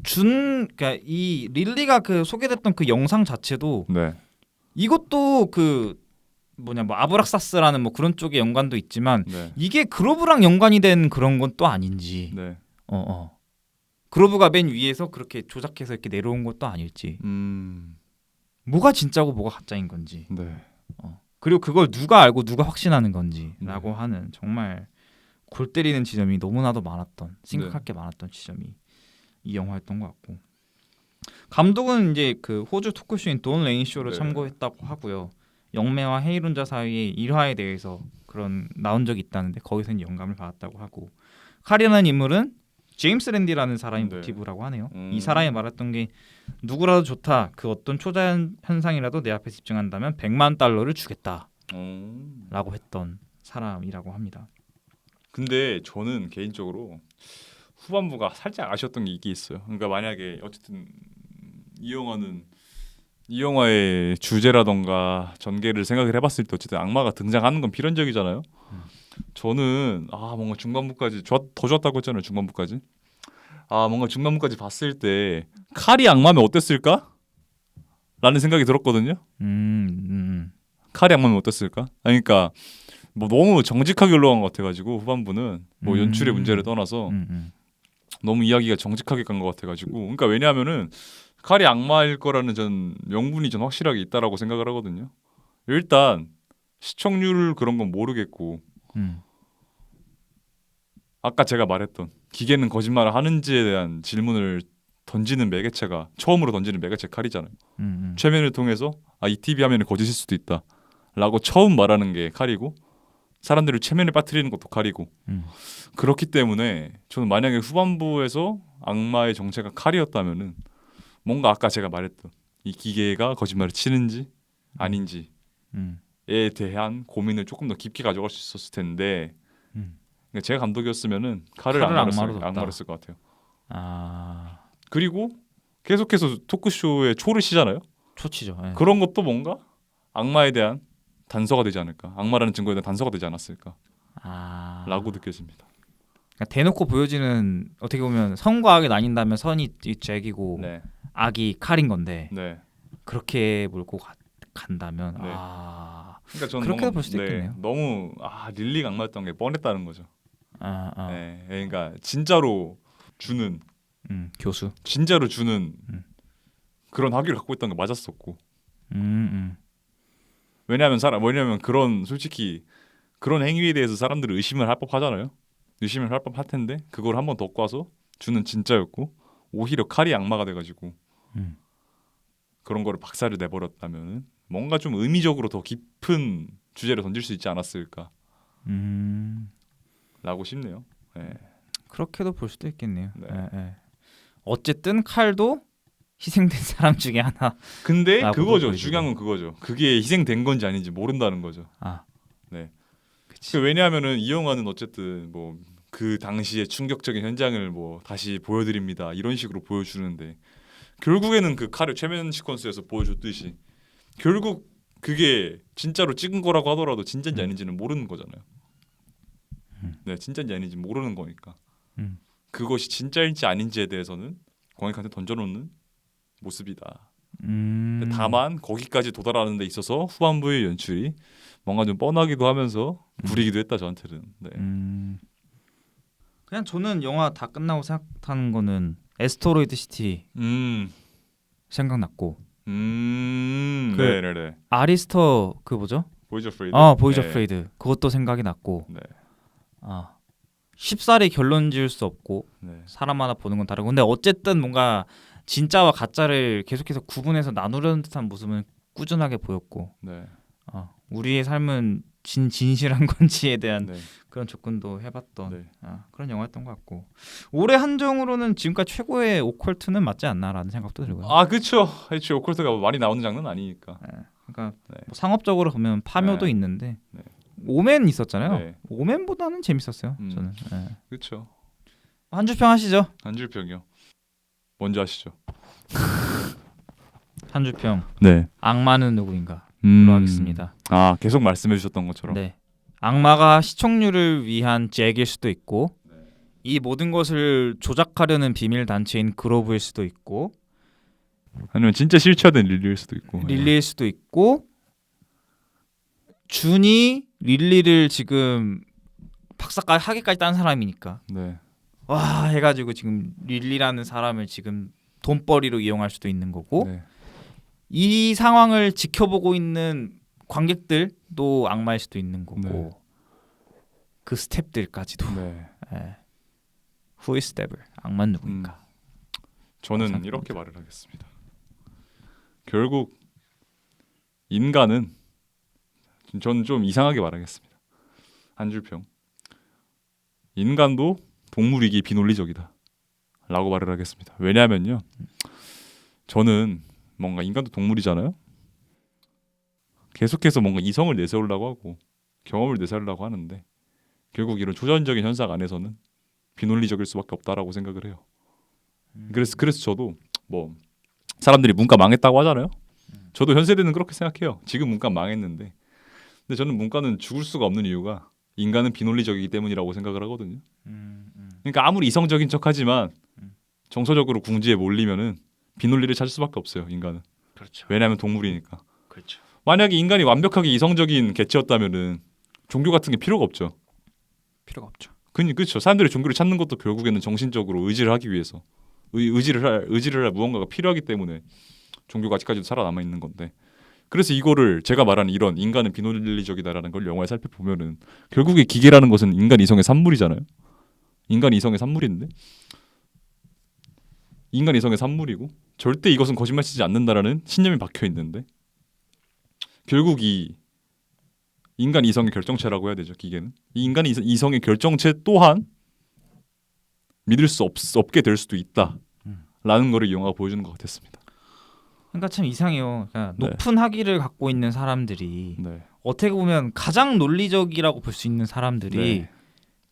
그러니까 이 릴리가 그 소개됐던 그 영상 자체도 네. 이것도 뭐 아브락사스라는 뭐 그런 쪽에 연관도 있지만 네. 이게 그로브랑 연관이 된 그런 건 또 아닌지. 네. 그로브가 맨 위에서 그렇게 조작해서 이렇게 내려온 것도 아닐지. 뭐가 진짜고 뭐가 가짜인 건지. 네. 그리고 그걸 누가 알고 누가 확신하는 건지라고 하는 정말 골 때리는 지점이 너무나도 많았던 생각할 게 많았던 지점이 이 영화였던 것 같고 감독은 이제 그 호주 토크쇼인 돈 레인 쇼를 참고했다고 하고요. 영매와 해이론자 사이의 일화에 대해서 그런 나온 적이 있다는데 거기서 영감을 받았다고 하고 칼이라는 인물은 제임스 랜디라는 사람이 모티브라고 하네요. 이 사람이 말했던 게 누구라도 좋다. 그 어떤 초자연 현상이라도 내 앞에 집중한다면 100만 달러를 주겠다라고 했던 사람이라고 합니다. 근데 저는 개인적으로 후반부가 살짝 아쉬웠던 게 이게 있어요. 그러니까 만약에 어쨌든 이 영화의 주제라던가 전개를 생각을 해봤을 때 어쨌든 악마가 등장하는 건 필연적이잖아요. 저는 뭔가 중반부까지 더 좋았다고 했잖아요. 중반부까지. 뭔가 중반부까지 봤을 때 칼이 악마면 어땠을까? 라는 생각이 들었거든요. 칼이 악마면 어땠을까? 그러니까 뭐 너무 정직하게 흘러간 것 같아가지고 후반부는 뭐 연출의 문제를 떠나서 너무 이야기가 정직하게 간 것 같아가지고 그러니까 왜냐하면은 칼이 악마일 거라는 전 명분이 전 확실하게 있다라고 생각을 하거든요. 일단 시청률 그런 건 모르겠고 아까 제가 말했던 기계는 거짓말을 하는지에 대한 질문을 던지는 매개체가 처음으로 던지는 매개체 칼이잖아요. 최면을 통해서 이 TV 화면이 거짓일 수도 있다 라고 처음 말하는 게 칼이고 사람들을 최면에 빠뜨리는 것도 칼이고 그렇기 때문에 저는 만약에 후반부에서 악마의 정체가 칼이었다면은 뭔가 아까 제가 말했던 이 기계가 거짓말을 치는지 아닌지에 대한 고민을 조금 더 깊게 가져갈 수 있었을 텐데 그러니까 제가 감독이었으면은 칼을 악마로 했을 것 같아요. 그리고 계속해서 토크쇼에 초를 치잖아요. 초치죠. 예. 그런 것도 뭔가 악마에 대한 단서가 되지 않을까. 악마라는 증거에 대한 단서가 되지 않았을까. 라고 느껴집니다. 그러니까 대놓고 보여지는 어떻게 보면 선과 악이 나뉜다면 선이 잭이고 네. 악이 칼인 건데 네. 그렇게 몰고 간다면 네. 그러니까 저는 그렇게도 볼 수도 있겠네요. 너무 릴리가 악마였던 게 뻔했다는 거죠. 네. 그러니까 진짜로 주는 교수 진짜로 주는 그런 학위를 갖고 있던 게 맞았었고 왜냐하면 그런 솔직히 그런 행위에 대해서 사람들이 의심을 할 법하잖아요. 의심을 할 법할 텐데 그걸 한번 덮고서 주는 진짜였고 오히려 칼이 악마가 돼가지고 그런 거를 박살을 내버렸다면 뭔가 좀 의미적으로 더 깊은 주제를 던질 수 있지 않았을까 라고 싶네요. 네. 그렇게도 볼 수도 있겠네요. 네. 네. 어쨌든 칼도 희생된 사람 중에 하나. 근데 그거죠. 중요한 건 그거죠. 그게 희생된 건지 아닌지 모른다는 거죠. 네. 왜냐하면은 이 영화는 어쨌든 뭐 그 당시의 충격적인 현장을 뭐 다시 보여드립니다. 이런 식으로 보여주는데 결국에는 그 칼을 최면 시퀀스에서 보여줬듯이 결국 그게 진짜로 찍은 거라고 하더라도 진짜인지 아닌지는 모르는 거잖아요. 네, 진짜인지 아닌지 모르는 거니까. 그것이 진짜인지 아닌지에 대해서는 광익한테 던져놓는 모습이다. 다만 거기까지 도달하는 데 있어서 후반부의 연출이 뭔가 좀 뻔하기도 하면서 구리기도 했다 저한테는. 네. 그냥 저는 영화 다 끝나고 생각하는 거는 에스테로이드 시티 생각났고 네네네. 아리스터 그 뭐죠? 보이즈 프레이드. 보이즈 프레이드 그것도 생각이 났고 네. 쉽사리 결론 지을 수 없고 사람마다 보는 건 다르고 근데 어쨌든 뭔가 진짜와 가짜를 계속해서 구분해서 나누려는 듯한 모습은 꾸준하게 보였고 우리의 삶은 진실한 건지에 대한 그런 접근도 해봤던 그런 영화였던 것 같고 올해 한정으로는 지금까지 최고의 오컬트는 맞지 않나라는 생각도 들고요. 그렇죠. 오컬트가 많이 나오는 장르는 아니니까. 그러니까 뭐 상업적으로 보면 파묘도 있는데 오멘 있었잖아요. 오멘보다는 재밌었어요. 저는. 그렇죠. 한 줄평 하시죠. 한 줄평이요. 먼저 하시죠. 한 줄평. 네. 악마는 누구인가? 들어가겠습니다. 계속 말씀해 주셨던 것처럼. 네. 악마가 시청률을 위한 잭일 수도 있고 이 모든 것을 조작하려는 비밀 단체인 그로브일 수도 있고 아니면 진짜 실체화된 릴리일 수도 있고. 릴리일 수도 있고 준이 릴리를 지금 박사까지 하기까지 딴 사람이니까 해가지고 지금 릴리라는 사람을 지금 돈벌이로 이용할 수도 있는 거고 이 상황을 지켜보고 있는 관객들도 악마일 수도 있는 거고 그 스텝들까지도 Who is devil? 악마는 누구인가? 저는 이렇게 말을 하겠습니다. 결국 인간은 저는 좀 이상하게 말하겠습니다. 한 줄평. 인간도 동물이기 비논리적이다 라고 말을 하겠습니다. 왜냐하면요 저는 뭔가 인간도 동물이잖아요. 계속해서 뭔가 이성을 내세우려고 하고 경험을 내세우려고 하는데 결국 이런 조전적인 현상 안에서는 비논리적일 수밖에 없다라고 생각을 해요. 그래서 저도 뭐 사람들이 문과 망했다고 하잖아요. 저도 현 세대는 그렇게 생각해요. 지금 문과 망했는데, 근데 저는 문과는 죽을 수가 없는 이유가 인간은 비논리적이기 때문이라고 생각을 하거든요. 그러니까 아무리 이성적인 척하지만 정서적으로 궁지에 몰리면은 비논리를 찾을 수밖에 없어요. 인간은. 그렇죠. 왜냐하면 동물이니까. 그렇죠. 만약에 인간이 완벽하게 이성적인 개체였다면은 종교 같은 게 필요가 없죠. 필요가 없죠. 그렇죠. 사람들이 종교를 찾는 것도 결국에는 정신적으로 의지를 하기 위해서 의지를 할 무언가가 필요하기 때문에 종교가 아직까지도 살아남아 있는 건데, 그래서 이거를 제가 말하는 이런 인간은 비논리적이다라는 걸 영화에 살펴보면은 결국에 기계라는 것은 인간 이성의 산물이잖아요. 인간 이성의 산물인데 인간 이성의 산물이고 절대 이것은 거짓말치지 않는다라는 신념이 박혀 있는데 결국 이 인간 이성의 결정체라고 해야 되죠. 기계는 이 인간 이성의 결정체 또한 믿을 수 없게 될 수도 있다라는 거를 이 영화가 보여주는 것 같았습니다. 그러니까 참 이상해요. 그러니까 네. 높은 학위를 갖고 있는 사람들이 네, 어떻게 보면 가장 논리적이라고 볼 수 있는 사람들이 네.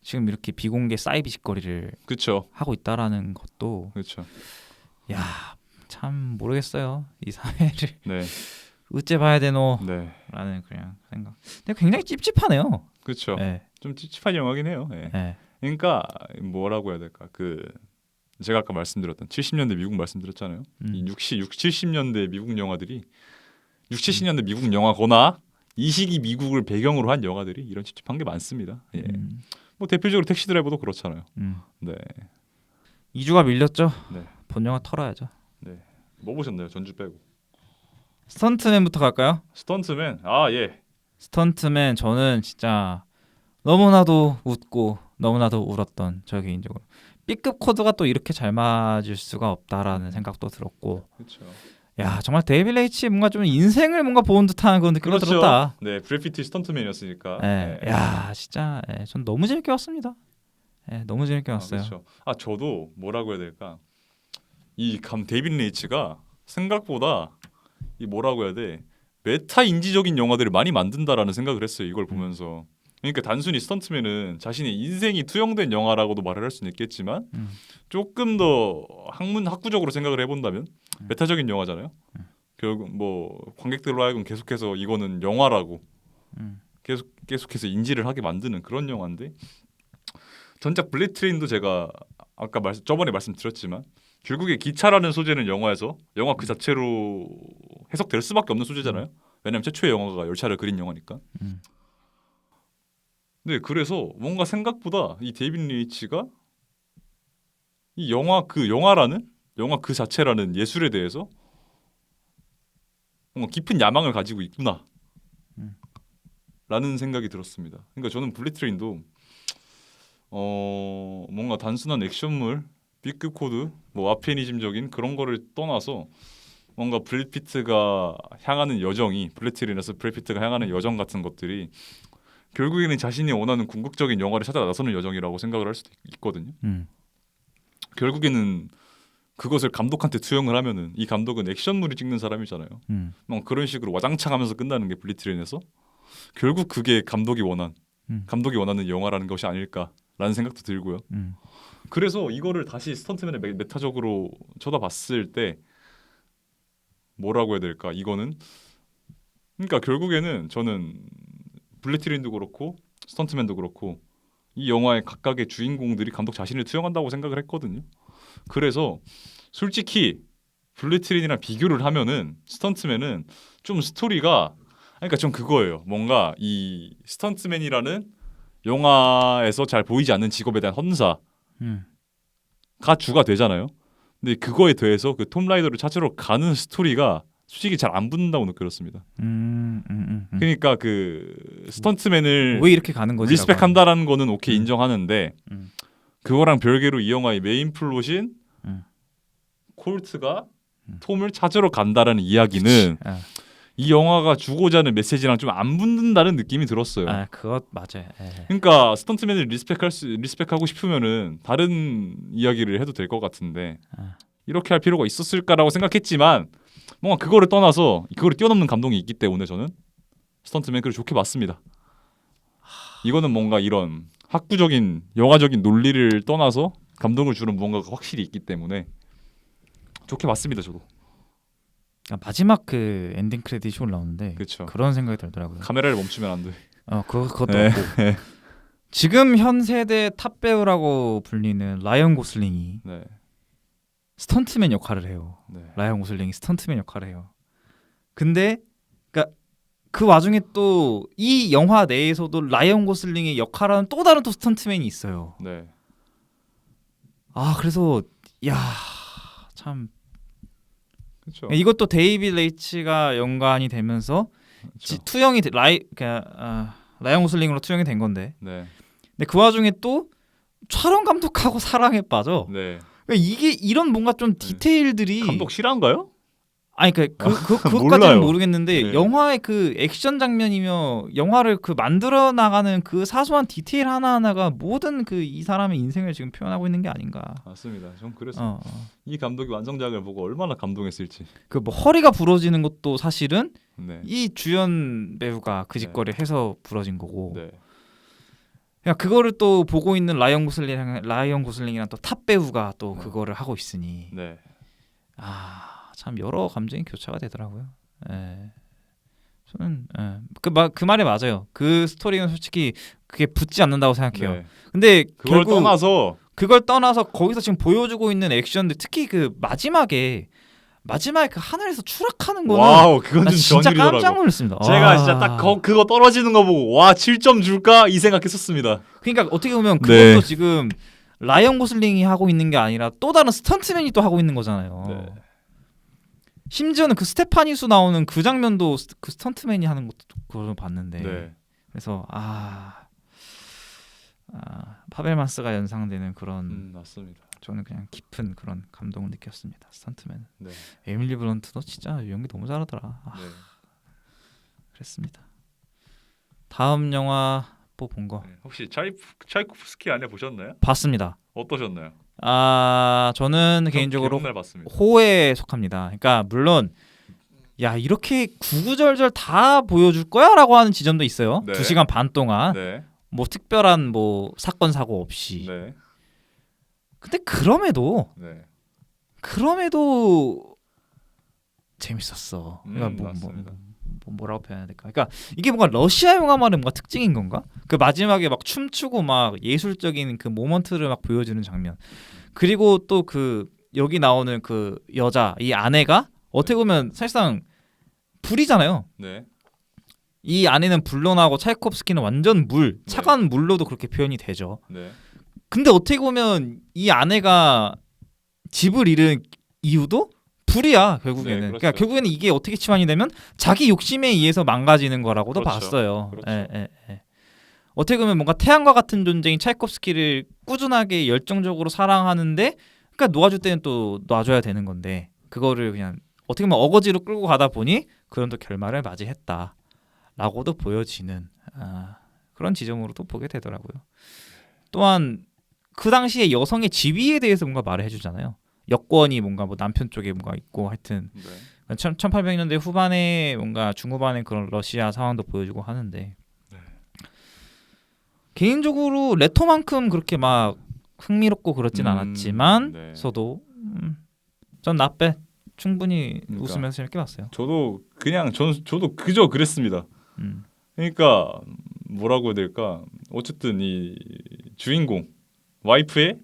지금 이렇게 비공개 사이비식거리를 그렇죠, 하고 있다라는 것도 그렇죠. 야, 참 모르겠어요. 이 사회를 네, 어째 봐야 되노? 네, 라는 그냥 생각. 근데 굉장히 찝찝하네요. 그렇죠. 네. 좀 찝찝한 영화긴 해요. 네. 네. 그러니까 뭐라고 해야 될까? 제가 아까 말씀드렸던 70년대 미국 말씀드렸잖아요. 이 70년대 미국 영화들이 70년대 미국 영화거나 이 시기 미국을 배경으로 한 영화들이 이런 찝찝한 게 많습니다. 예. 뭐 대표적으로 택시 드라이버도 그렇잖아요. 네. 2주가 밀렸죠. 네. 본 영화 털어야죠. 네. 뭐 보셨나요? 전주 빼고. 스턴트맨부터 갈까요? 스턴트맨. 아, 예. 스턴트맨 저는 진짜 너무나도 웃고 너무나도 울었던 저 개인적으로 B급 코드가 또 이렇게 잘 맞을 수가 없다라는 생각도 들었고, 그렇죠. 야 정말 데이빌 레이치 뭔가 좀 인생을 뭔가 본 듯한 그런 느낌이 그렇죠. 들었다. 네, 브래드 피트 스턴트맨이었으니까. 네. 네. 야 진짜 전 너무 재밌게 봤습니다. 너무 재밌게 봤어요. 그렇죠. 저도 뭐라고 해야 될까? 데이빗 레이치가 생각보다 이 뭐라고 해야 돼? 메타 인지적인 영화들을 많이 만든다라는 생각을 했어요. 이걸 보면서. 그러니까 단순히 스턴트맨은 자신의 인생이 투영된 영화라고도 말을 할 수는 있겠지만 조금 더 학구적으로 생각을 해본다면 메타적인 영화잖아요. 결국 뭐 관객들로 하여금 계속해서 이거는 영화라고 계속해서 인지를 하게 만드는 그런 영화인데, 전작 블랙 트레인도 제가 아까 저번에 말씀드렸지만 결국에 기차라는 소재는 영화 그 자체로 해석될 수밖에 없는 소재잖아요. 왜냐하면 최초의 영화가 열차를 그린 영화니까. 네, 그래서 뭔가 생각보다 이 데이빗 리치가 이 영화 그 자체라는 예술에 대해서 뭔가 깊은 야망을 가지고 있구나 라는 생각이 들었습니다. 그러니까 저는 블랙 트레인도 뭔가 단순한 액션물, B급 코드, 뭐 아페니즘적인 그런 거를 떠나서 뭔가 브래드 피트가 향하는 여정이 블랙 트레인에서 브래드 피트가 향하는 여정 같은 것들이 결국에는 자신이 원하는 궁극적인 영화를 찾아 나서는 여정이라고 생각을 할 수도 있거든요. 결국에는 그것을 감독한테 투영을 하면은 이 감독은 액션물을 찍는 사람이잖아요. 뭐 그런 식으로 와장창하면서 끝나는 게 블랙 트레인에서 결국 그게 감독이 원하는 영화라는 것이 아닐까라는 생각도 들고요. 그래서 이거를 다시 스턴트맨의 메타적으로 쳐다봤을 때 뭐라고 해야 될까? 이거는 그러니까 결국에는 저는 블랙 트레인도 그렇고 스턴트맨도 그렇고 이 영화의 각각의 주인공들이 감독 자신을 투영한다고 생각을 했거든요. 그래서 솔직히 블랙 트레인이랑 비교를 하면은 스턴트맨은 좀 스토리가, 그러니까 좀 그거예요. 뭔가 이 스턴트맨이라는 영화에서 잘 보이지 않는 직업에 대한 헌사가 주가 되잖아요. 근데 그거에 대해서 그 톰 라이더를 찾으러 가는 스토리가 솔직히 잘 안 붙는다고 느꼈습니다. 그러니까 그 스턴트맨을 왜 이렇게 가는 거지? 리스펙한다라는 거는 오케이 인정하는데 그거랑 별개로 이 영화의 메인 플롯인 콜트가 톰을 찾으러 간다라는 이야기는 이 영화가 주고자 하는 메시지랑 좀 안 붙는다는 느낌이 들었어요. 그것 맞아요. 그러니까 스턴트맨을 리스펙하고 싶으면은 다른 이야기를 해도 될 것 같은데 이렇게 할 필요가 있었을까라고 생각했지만 뭔가 그거를 떠나서 그거를 뛰어넘는 감동이 있기 때문에 저는 스턴트맨 그걸 좋게 봤습니다. 이거는 뭔가 이런 학구적인 영화적인 논리를 떠나서 감동을 주는 무언가가 확실히 있기 때문에 좋게 봤습니다. 저도. 마지막 그 엔딩 크레딧이 올라오는데 그렇죠. 그런 생각이 들더라고요. 카메라를 멈추면 안 돼. 그것도 네. 없고 지금 현 세대 탑 배우라고 불리는 라이언 고슬링이 네. 스턴트맨 역할을 해요. 네. 라이언 고슬링이 스턴트맨 역할을 해요. 근데 그러니까 그 와중에 또 이 영화 내에서도 라이언 고슬링의 역할하는 또 다른 또 스턴트맨이 있어요. 네. 그래서 참 그렇죠. 이것도 데이비드 레이치가 연관이 되면서 그렇죠. 투영이 라이언 고슬링으로 투영이 된 건데. 네. 근데 그 와중에 또 촬영 감독하고 사랑에 빠져. 네. 그러니까 이게 이런 뭔가 좀 디테일들이 감독 실화인가요? 아니 그것까지는 몰라요. 모르겠는데 네. 영화의 그 액션 장면이며 영화를 그 만들어 나가는 그 사소한 디테일 하나하나가 모든 그 이 사람의 인생을 지금 표현하고 있는 게 아닌가. 맞습니다. 전 그래서 이 감독이 완성작을 보고 얼마나 감동했을지. 그 뭐 허리가 부러지는 것도 사실은 네. 이 주연 배우가 그 짓거리를 해서 부러진 거고. 네. 그냥 그거를 또 보고 있는 라이언 고슬링이랑 또 탑 배우가 또 그거를 하고 있으니 네. 참 여러 감정이 교차가 되더라고요. 예. 저는 그 말이 맞아요. 그 스토리는 솔직히 그게 붙지 않는다고 생각해요. 네. 근데 그걸 결국 떠나서 그걸 떠나서 거기서 지금 보여주고 있는 액션들 특히 그 마지막에 그 하늘에서 추락하는 거는 와우 그건 나 좀 진짜 깜짝 전율이더라고. 놀랐습니다. 제가 진짜 딱 그거 떨어지는 거 보고 와 7점 줄까 이 생각했었습니다. 그러니까 어떻게 보면 그것도 네. 지금 라이언 고슬링이 하고 있는 게 아니라 또 다른 스턴트맨이 또 하고 있는 거잖아요. 네. 심지어는 그 스테파니수 나오는 그 장면도 그 스턴트맨이 하는 것도 그걸 봤는데 네. 그래서 파벨만스가 연상되는 그런 맞습니다. 저는 그냥 깊은 그런 감동을 느꼈습니다. 스턴트맨. 네. 에밀리 블런트도 진짜 연기 너무 잘하더라. 네. 그랬습니다. 다음 영화 본 거 혹시 차이코프스키 안에 보셨나요? 봤습니다. 어떠셨나요? 저는 개인적으로 날 봤습니다. 호에 속합니다. 그러니까 물론 이렇게 구구절절 다 보여줄 거야라고 하는 지점도 있어요. 네. 2시간 반 동안 네. 뭐 특별한 뭐 사건 사고 없이. 네. 근데 그럼에도 네. 재밌었어. 그러니까 맞습니다. 뭐라고 표현해야 될까? 그러니까 이게 뭔가 러시아 영화만의 뭔가 특징인 건가? 그 마지막에 막 춤추고 막 예술적인 그 모먼트를 막 보여주는 장면. 그리고 또 그 여기 나오는 그 여자 이 아내가 어떻게 보면 사실상 불이잖아요. 네. 이 아내는 불로 나오고 차이콥스키는 완전 차가운 물로도 그렇게 표현이 되죠. 네. 근데 어떻게 보면 이 아내가 집을 잃은 이유도 불이야 결국에는. 네, 그렇죠. 그러니까 결국에는 이게 어떻게 치환이 되면 자기 욕심에 의해서 망가지는 거라고도 그렇죠. 봤어요. 그렇죠. 예. 어떻게 보면 뭔가 태양과 같은 존재인 차이콥스키를 꾸준하게 열정적으로 사랑하는데, 그러니까 놓아줄 때는 또 놔줘야 되는 건데 그거를 그냥 어떻게 보면 어거지로 끌고 가다 보니 그런 또 결말을 맞이했다라고도 보여지는 그런 지점으로도 보게 되더라고요. 또한 그 당시에 여성의 지위에 대해서 뭔가 말을 해주잖아요. 여권이 뭔가 뭐 남편 쪽에 뭔가 있고 하여튼 네. 1800년대 후반에 뭔가 중후반에 그런 러시아 상황도 보여주고 하는데 개인적으로 레토만큼 그렇게 막 흥미롭고 그렇진 않았지만 네. 저도 전 나빼 충분히 그러니까. 웃으면서 재밌게 봤어요. 저도 그저 그랬습니다. 그러니까 뭐라고 해야 될까? 어쨌든 이 주인공 와이프의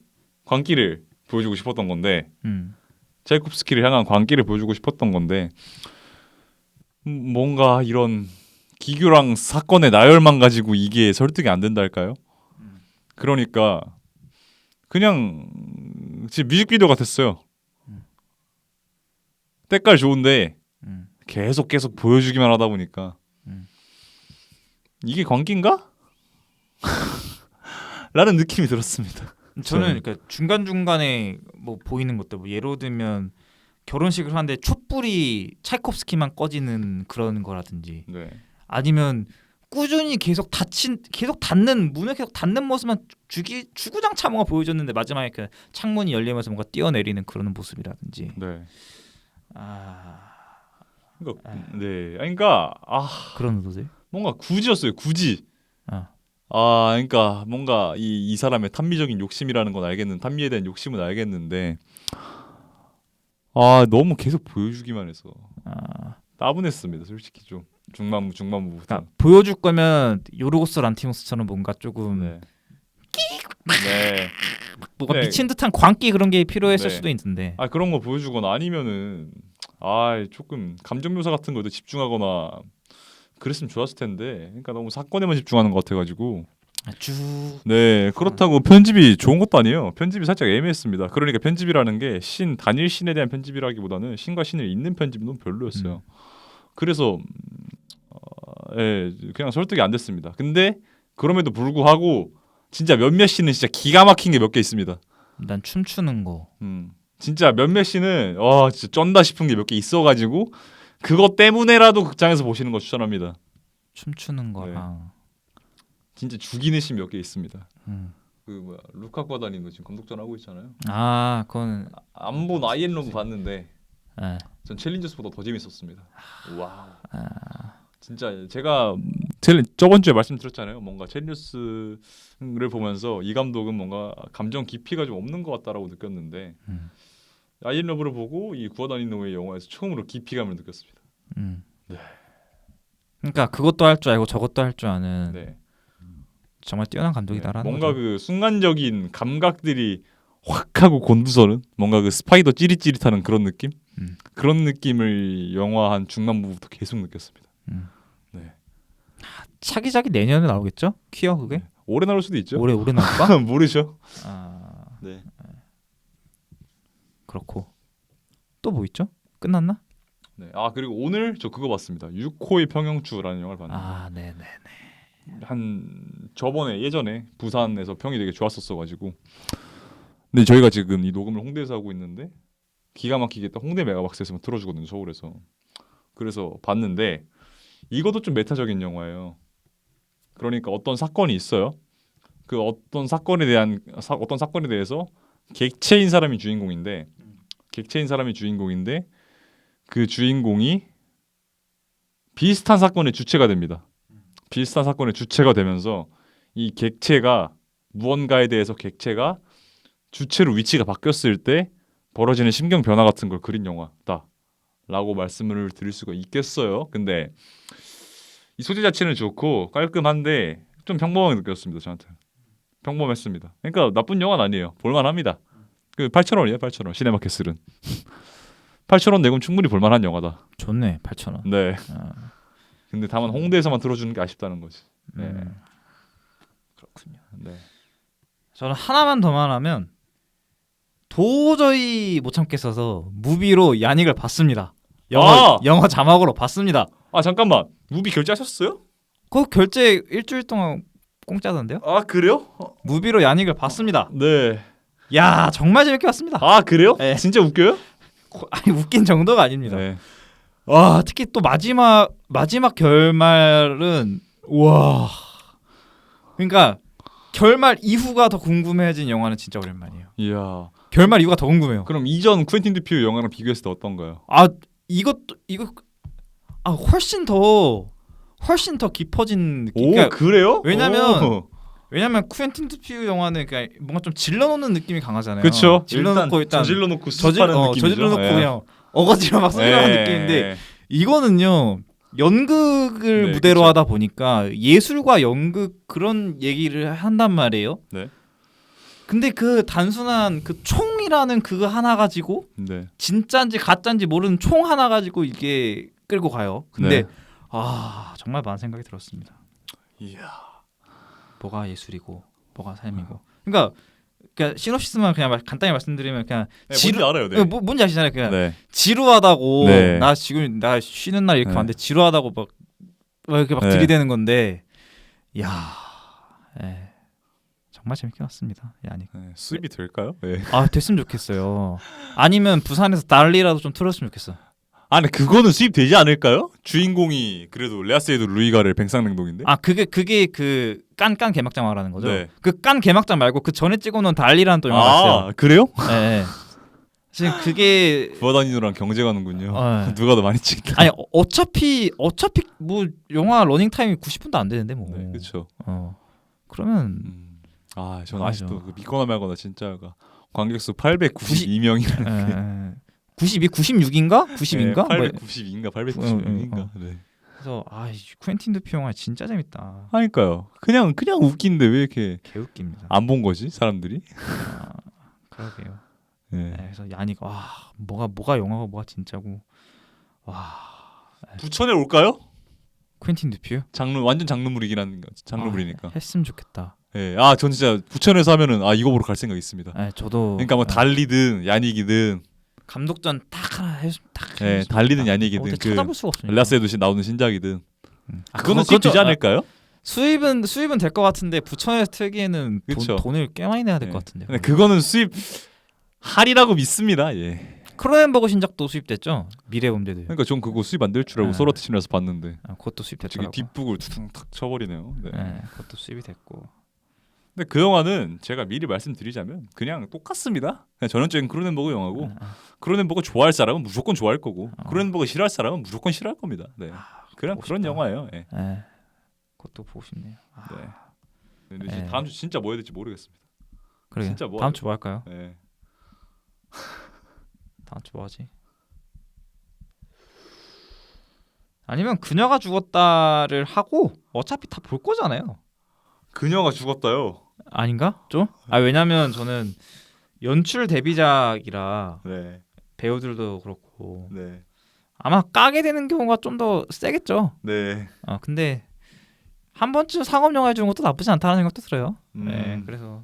광기를 보여주고 싶었던 건데 차이콥스키를 향한 광기를 보여주고 싶었던 건데 뭔가 이런 기교랑 사건의 나열만 가지고 이게 설득이 안 된다 할까요? 그러니까 그냥 진짜 뮤직비디오 같았어요. 때깔 좋은데 계속 보여주기만 하다 보니까 이게 광기인가? 라는 느낌이 들었습니다. 저는 그러니까 중간 중간에 뭐 보이는 것들 뭐 예로 들면 결혼식을 하는데 촛불이 차이콥스키만 꺼지는 그런 거라든지 네. 아니면 꾸준히 계속 닫는 문을 계속 닫는 모습만 주구장창 뭔가 보여줬는데 마지막에 그 창문이 열리면서 뭔가 뛰어내리는 그런 모습이라든지 네. 아 그러니까 네. 그러니까 그런 의도들. 뭔가 굳이였어요. 굳이. 아. 그러니까 뭔가 이 사람의 탐미적인 욕심이라는 건 알겠는, 탐미에 대한 욕심은 알겠는데, 너무 계속 보여주기만 해서 따분했습니다. 솔직히 좀 중반부부터. 그러니까 보여줄 거면 요르고스 란티모스처럼 뭔가 조금 네. 네. 뭐가 네. 미친 듯한 광기 그런 게 필요했을 네. 수도 있는데. 그런 거 보여주거나 아니면은 조금 감정 묘사 같은 거에도 집중하거나 그랬으면 좋았을 텐데, 그러니까 너무 사건에만 집중하는 것 같아가지고. 네, 그렇다고 편집이 좋은 것도 아니에요. 편집이 살짝 애매했습니다. 그러니까 편집이라는 게 단일 신에 대한 편집이라기보다는 신과 신을 잇는 편집이 너무 별로였어요. 그래서 그냥 설득이 안 됐습니다. 근데 그럼에도 불구하고 진짜 몇몇 신은 진짜 기가 막힌 게 몇 개 있습니다. 난 춤추는 거. 진짜 몇몇 신은 진짜 쩐다 싶은 게 몇 개 있어가지고 그것 때문에라도 극장에서 보시는 거 추천합니다. 춤추는 거랑 진짜 죽이는 신 몇 개 있습니다. 음. 그 루카 과다니도 지금 감독전 하고 있잖아요. 그건 안 본 아이엔로브 봤는데 네. 전 챌린저스보다 더 재밌었습니다. 와우. 진짜 제가 저번 주에 말씀드렸잖아요. 뭔가 챌린저스를 보면서 이 감독은 뭔가 감정 깊이가 좀 없는 것 같다라고 느꼈는데 아이엔러브를 보고 이 구하다니노의 영화에서 처음으로 깊이감을 느꼈습니다. 네. 그러니까 그것도 할 줄 알고 저것도 할 줄 아는 네. 정말 뛰어난 감독이다라는 뭔가 거죠. 그 순간적인 감각들이 확 하고 곤두서는 뭔가 그 스파이더 찌릿찌릿하는 그런 느낌? 그런 느낌을 영화 한 중반부부터 계속 느꼈습니다. 네. 차기작이 내년에 나오겠죠? 퀴어 그게? 네. 올해 나올 수도 있죠. 올해 나올까? 모르죠. 네. 그렇고 또 뭐 있죠? 끝났나? 네. 그리고 오늘 저 그거 봤습니다. 6호의 평형추라는 영화를 봤는데. 네네네. 예전에 부산에서 평이 되게 좋았었어가지고. 근데 저희가 지금 이 녹음을 홍대에서 하고 있는데 기가 막히게 딱 홍대 메가박스에서만 틀어주거든요, 서울에서. 그래서 봤는데 이것도 좀 메타적인 영화예요. 그러니까 어떤 사건이 있어요. 그 어떤 사건에 대해서 객체인 사람이 주인공인데 그 주인공이 비슷한 사건의 주체가 됩니다. 비슷한 사건의 주체가 되면서 이 객체가 무언가에 대해서 객체가 주체로 위치가 바뀌었을 때 벌어지는 심경 변화 같은 걸 그린 영화다라고 말씀을 드릴 수가 있겠어요. 근데 이 소재 자체는 좋고 깔끔한데 좀 평범하게 느꼈습니다. 저한테 평범했습니다. 그러니까 나쁜 영화는 아니에요. 볼만합니다. 그 8,000원이에요. 8,000원 시네마켓슬은 8,000원 내고 충분히 볼만한 영화다. 좋네 8,000원. 네. 근데 다만 홍대에서만 들어주는 게 아쉽다는 거지. 네. 그렇군요. 네. 저는 하나만 더 말하면 도저히 못 참겠어서 무비로 야닉을 봤습니다. 영어 자막으로 봤습니다. 잠깐만. 무비 결제하셨어요? 그 결제 일주일 동안 공짜던데요? 그래요? 무비로 야닉을 봤습니다. 네. 야 정말 재밌게 봤습니다. 그래요? 네. 진짜 웃겨요? 아니 웃긴 정도가 아닙니다. 네. 특히 또 마지막 결말은 와. 그러니까 결말 이후가 더 궁금해진 영화는 진짜 오랜만이에요. 이야. 결말 이후가 더 궁금해요. 그럼 이전 퀸틴 드퓨 영화랑 비교했을 때 어떤가요? 이거 훨씬 더 깊어진 느낌. 그러니까 그래요? 왜냐면 퀸틴 드퓨 영화는 그냥 뭔가 좀 질러놓는 느낌이 강하잖아요. 그렇죠. 질러놓고 저질러놓고 수습하는 느낌이죠. 저질러놓고 그냥 어거지로 막 수습하는 느낌인데 이거는요 연극을 무대로 그쵸. 하다 보니까 예술과 연극 그런 얘기를 한단 말이에요. 네. 근데 그 단순한 그 총이라는 그거 하나 가지고 진짜인지 가짜인지 모르는 총 하나 가지고 이게 끌고 가요. 근데 정말 많은 생각이 들었습니다. 이야. 뭐가 예술이고 뭐가 삶이고. 그러니까 시놉시스만 그냥 간단히 말씀드리면 그냥 뭔지 알아요. 네. 뭔지 아시잖아요. 그냥 지루하다고 나 지금 나 쉬는 날 이렇게 왔는데 지루하다고 막 이렇게 막 들이대는 건데, 정말 재밌게 봤습니다. 야닉. 수입이 될까요? 네. 됐으면 좋겠어요. 아니면 부산에서 달리라도 좀 틀었으면 좋겠어. 아, 근데 그거는 수입되지 않을까요? 주인공이 그래도 레아세이드 루이가를 뱅상냉동인데. 아 그게 그 깐깐 개막장 말하는 거죠? 네. 그 깐 개막장 말고 그 전에 찍어놓은 달리라는 또 영화가 있어요. 아, 그래요? 네. 지금 그게 부하다니노랑 경제 가는군요. 네. 누가 더 많이 찍나? 아니 어차피 뭐 영화 러닝 타임이 90분도 안 되는데 뭐. 네, 그렇죠. 그러면 아, 저는 맞아. 아직도 그 믿거나 말거나 진짜가 관객 수 892명이라는 92, 96인가? 90인가? 892인가 896인가. 네. 그래서 퀸틴 드피 영화 진짜 재밌다. 하니까요. 그냥 웃긴데 왜 이렇게 개웃깁니다. 안 본 거지 사람들이? 그러게요. 네. 네, 그래서 야니가 뭐가 영화가 뭐가 진짜고 부천에 올까요? 퀸틴 드피요? 완전 장르물이니까. 했으면 좋겠다. 예. 전 진짜 부천에서 하면은 이거 보러 갈 생각 있습니다. 네, 저도. 그러니까 뭐 달리든 야닉이든. 감독전 딱 하나 딱. 예, 달리든 야닉이든 어디 찾아볼 수가 없으니까. 레아세이드 나오는 신작이든. 그거는 그건 되지 않을까요? 수입은 될 것 같은데 부천에서 틀기에는 돈을 꽤 많이 내야 될 것 같은데. 근데 그거는 수입 할이라고 믿습니다. 예. 크로넨버그 신작도 수입됐죠. 미래범죄들. 그러니까 전 그거 수입 안 될 줄 알고 네. 소라트치면서 봤는데. 그것도 수입됐더라고. 뒷북을 툭 쳐버리네요. 네. 네, 그것도 수입이 됐고. 근데 그 영화는 제가 미리 말씀드리자면 그냥 똑같습니다. 그냥 전형적인 크로넨버그 영화고 크로넨버그 좋아할 사람은 무조건 좋아할 거고 크로넨버그 싫어할 사람은 무조건 싫어할 겁니다. 네. 그냥 그런 영화예요. 예. 네. 그것도 보고 싶네요. 네. 근데 다음 주 진짜 뭐 해야 될지 모르겠습니다. 그래. 진짜 뭐 다음 주 뭐 할까요? 네. 다음 주 뭐 하지? 아니면 그녀가 죽었다를 하고 어차피 다 볼 거잖아요. 그녀가 죽었다요. 아닌가? 좀? 왜냐면 저는 연출 데뷔작이라 네. 배우들도 그렇고 네. 아마 까게 되는 경우가 좀 더 세겠죠. 네. 근데 한 번쯤 상업 영화 해주는 것도 나쁘지 않다는 생각도 들어요. 네, 그래서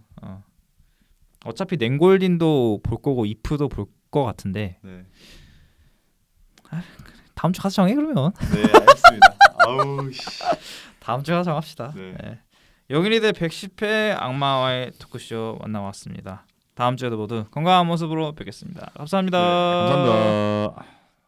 어차피 냉골딘도 볼 거고 이프도 볼 거 같은데 네. 다음 주 가서 정해 그러면. 네, 알겠습니다. 아우 씨. 다음 주에 가서 정합시다. 네. 네. 영일이대 110회 악마와의 토크쇼 만나봤습니다. 다음 주에도 모두 건강한 모습으로 뵙겠습니다. 감사합니다. 네, 감사합니다.